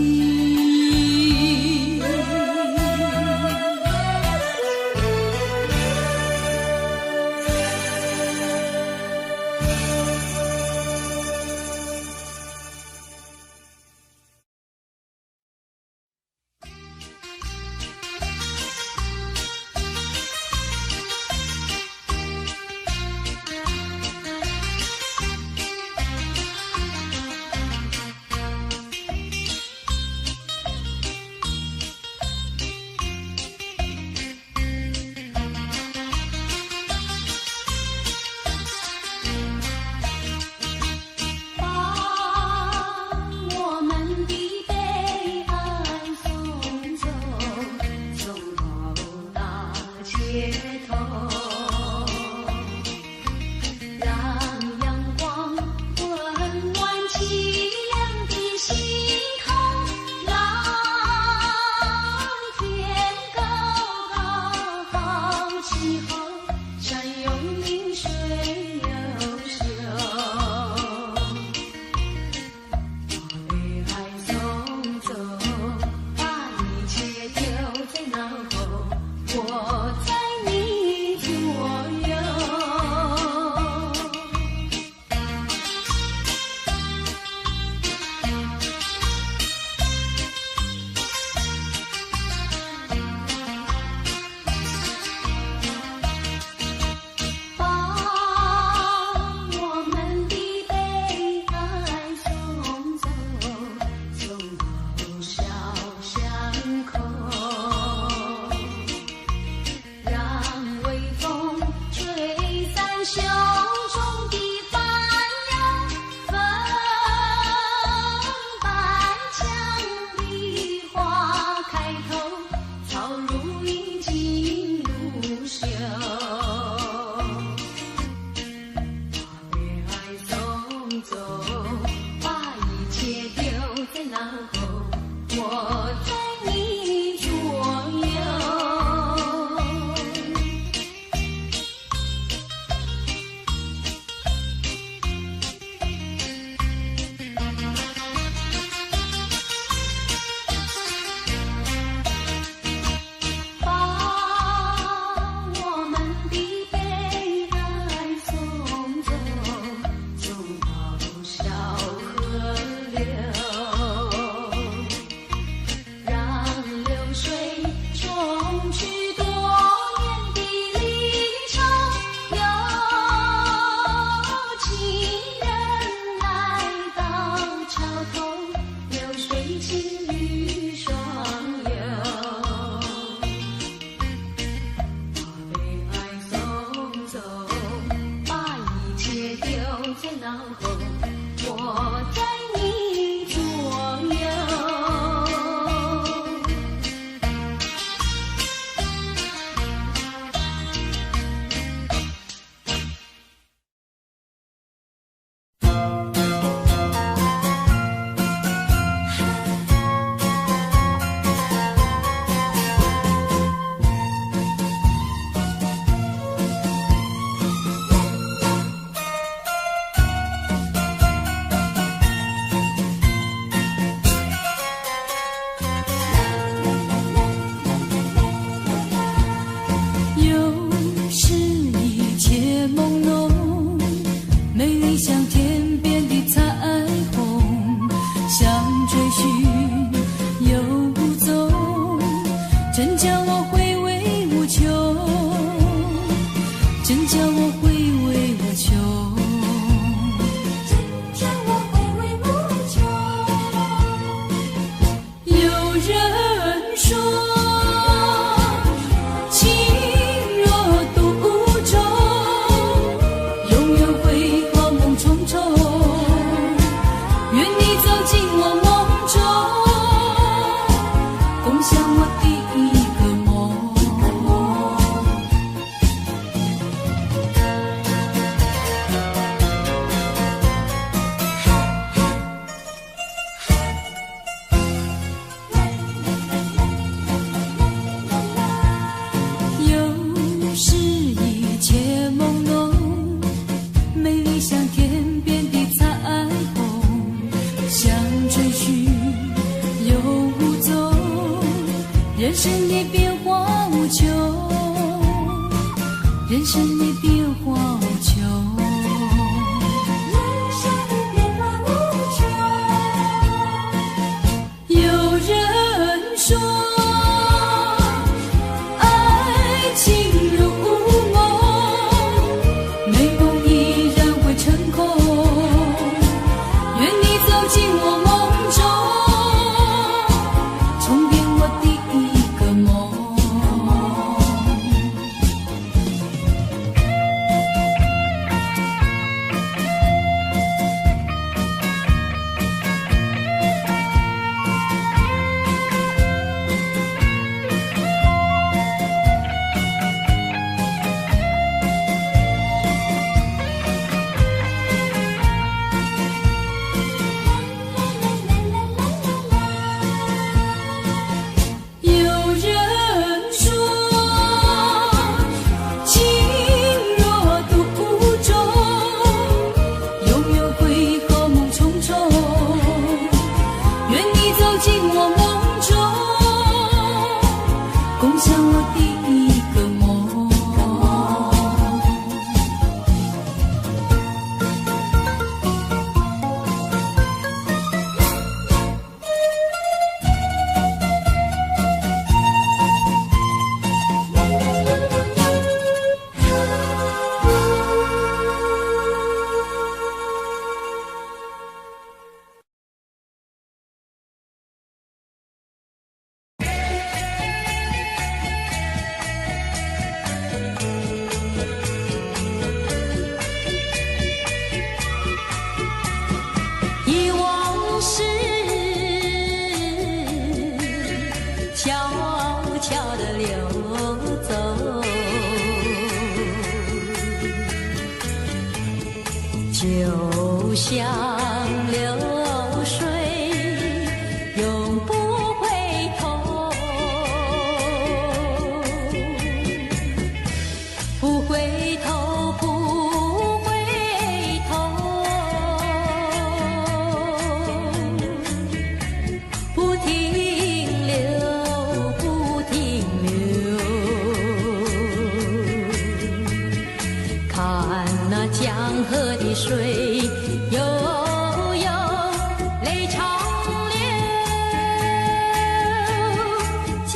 在脑后，我在你左右。人生的变化无穷，人生的变化无穷，人生的变化无穷。有人说，爱情如梦，美梦依然会成空。愿你走进我梦中，重编我的一个梦。就像流水，永不回头，不回头，不回头，不停留，不停留，看那江河的水悠悠，泪长流。江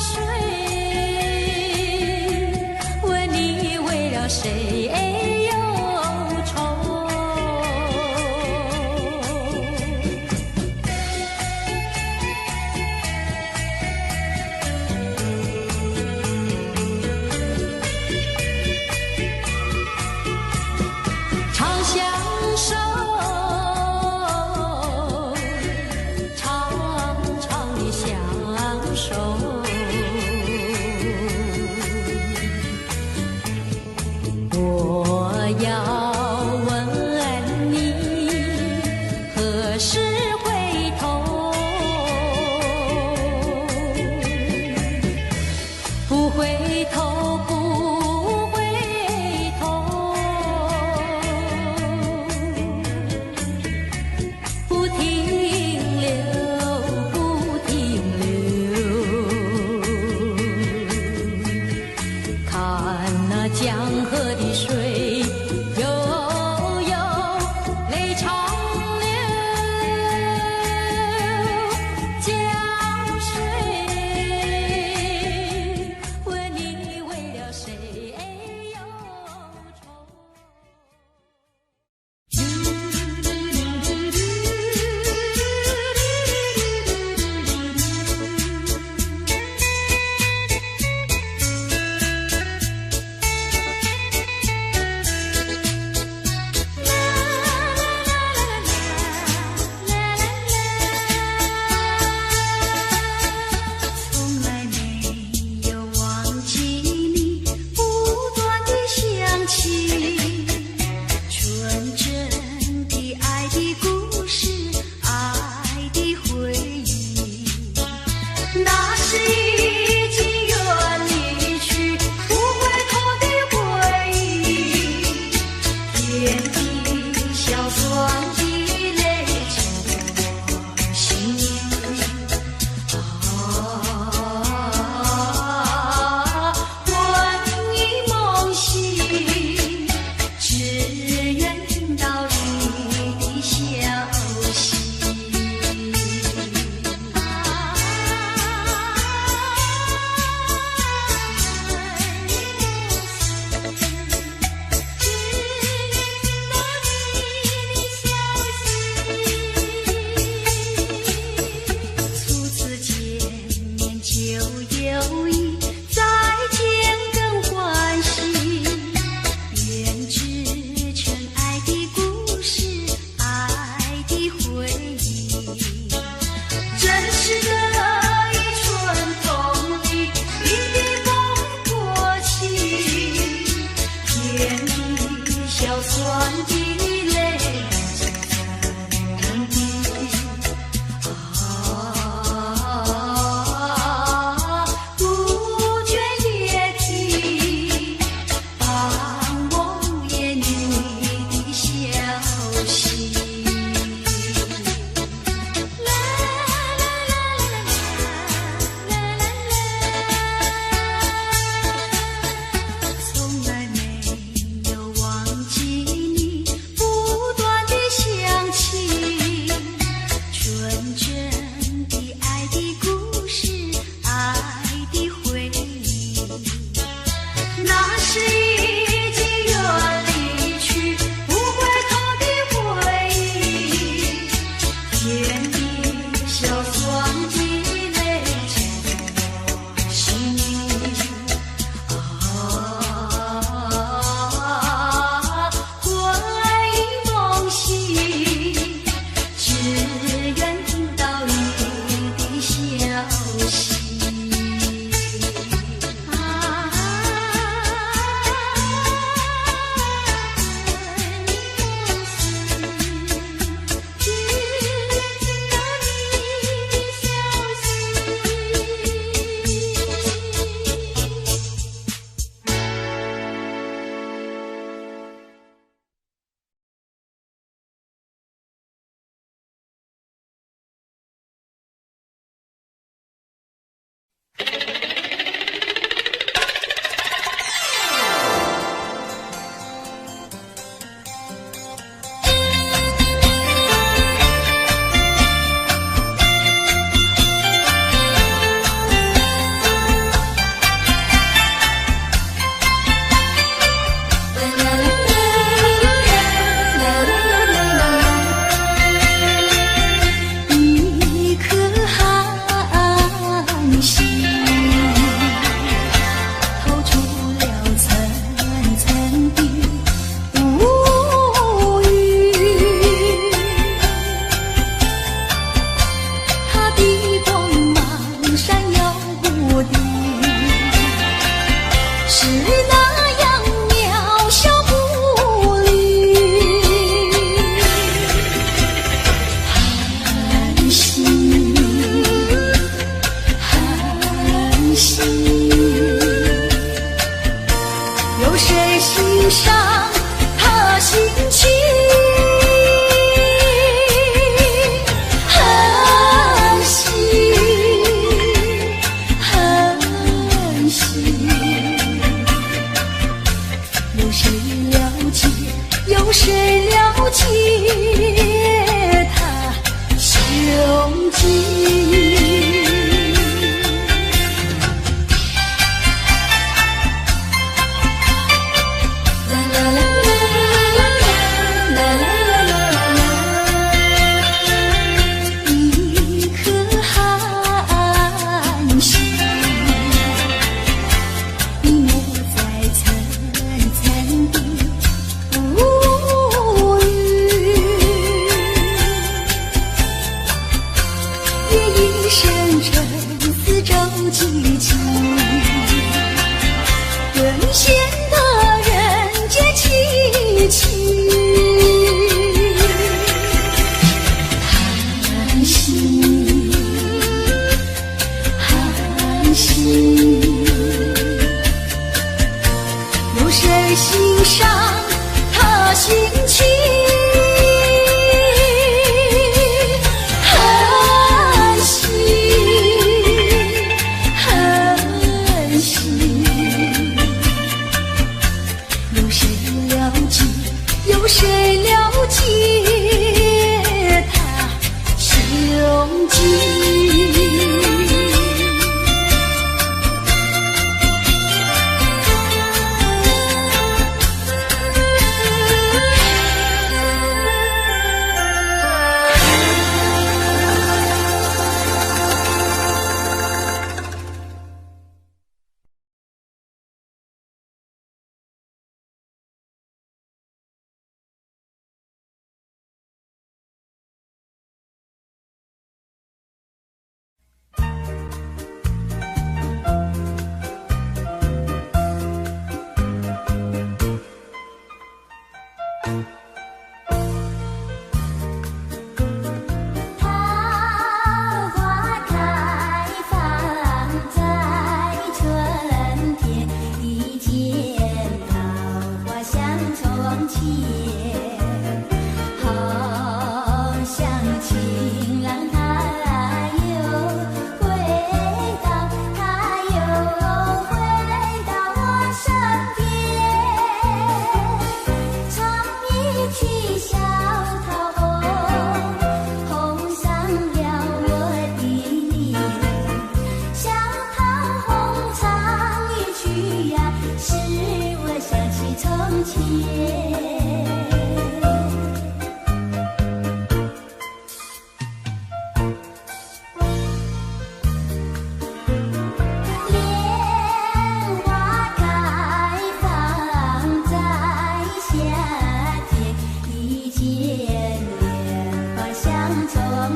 水问你为了谁忧愁？长夜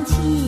情。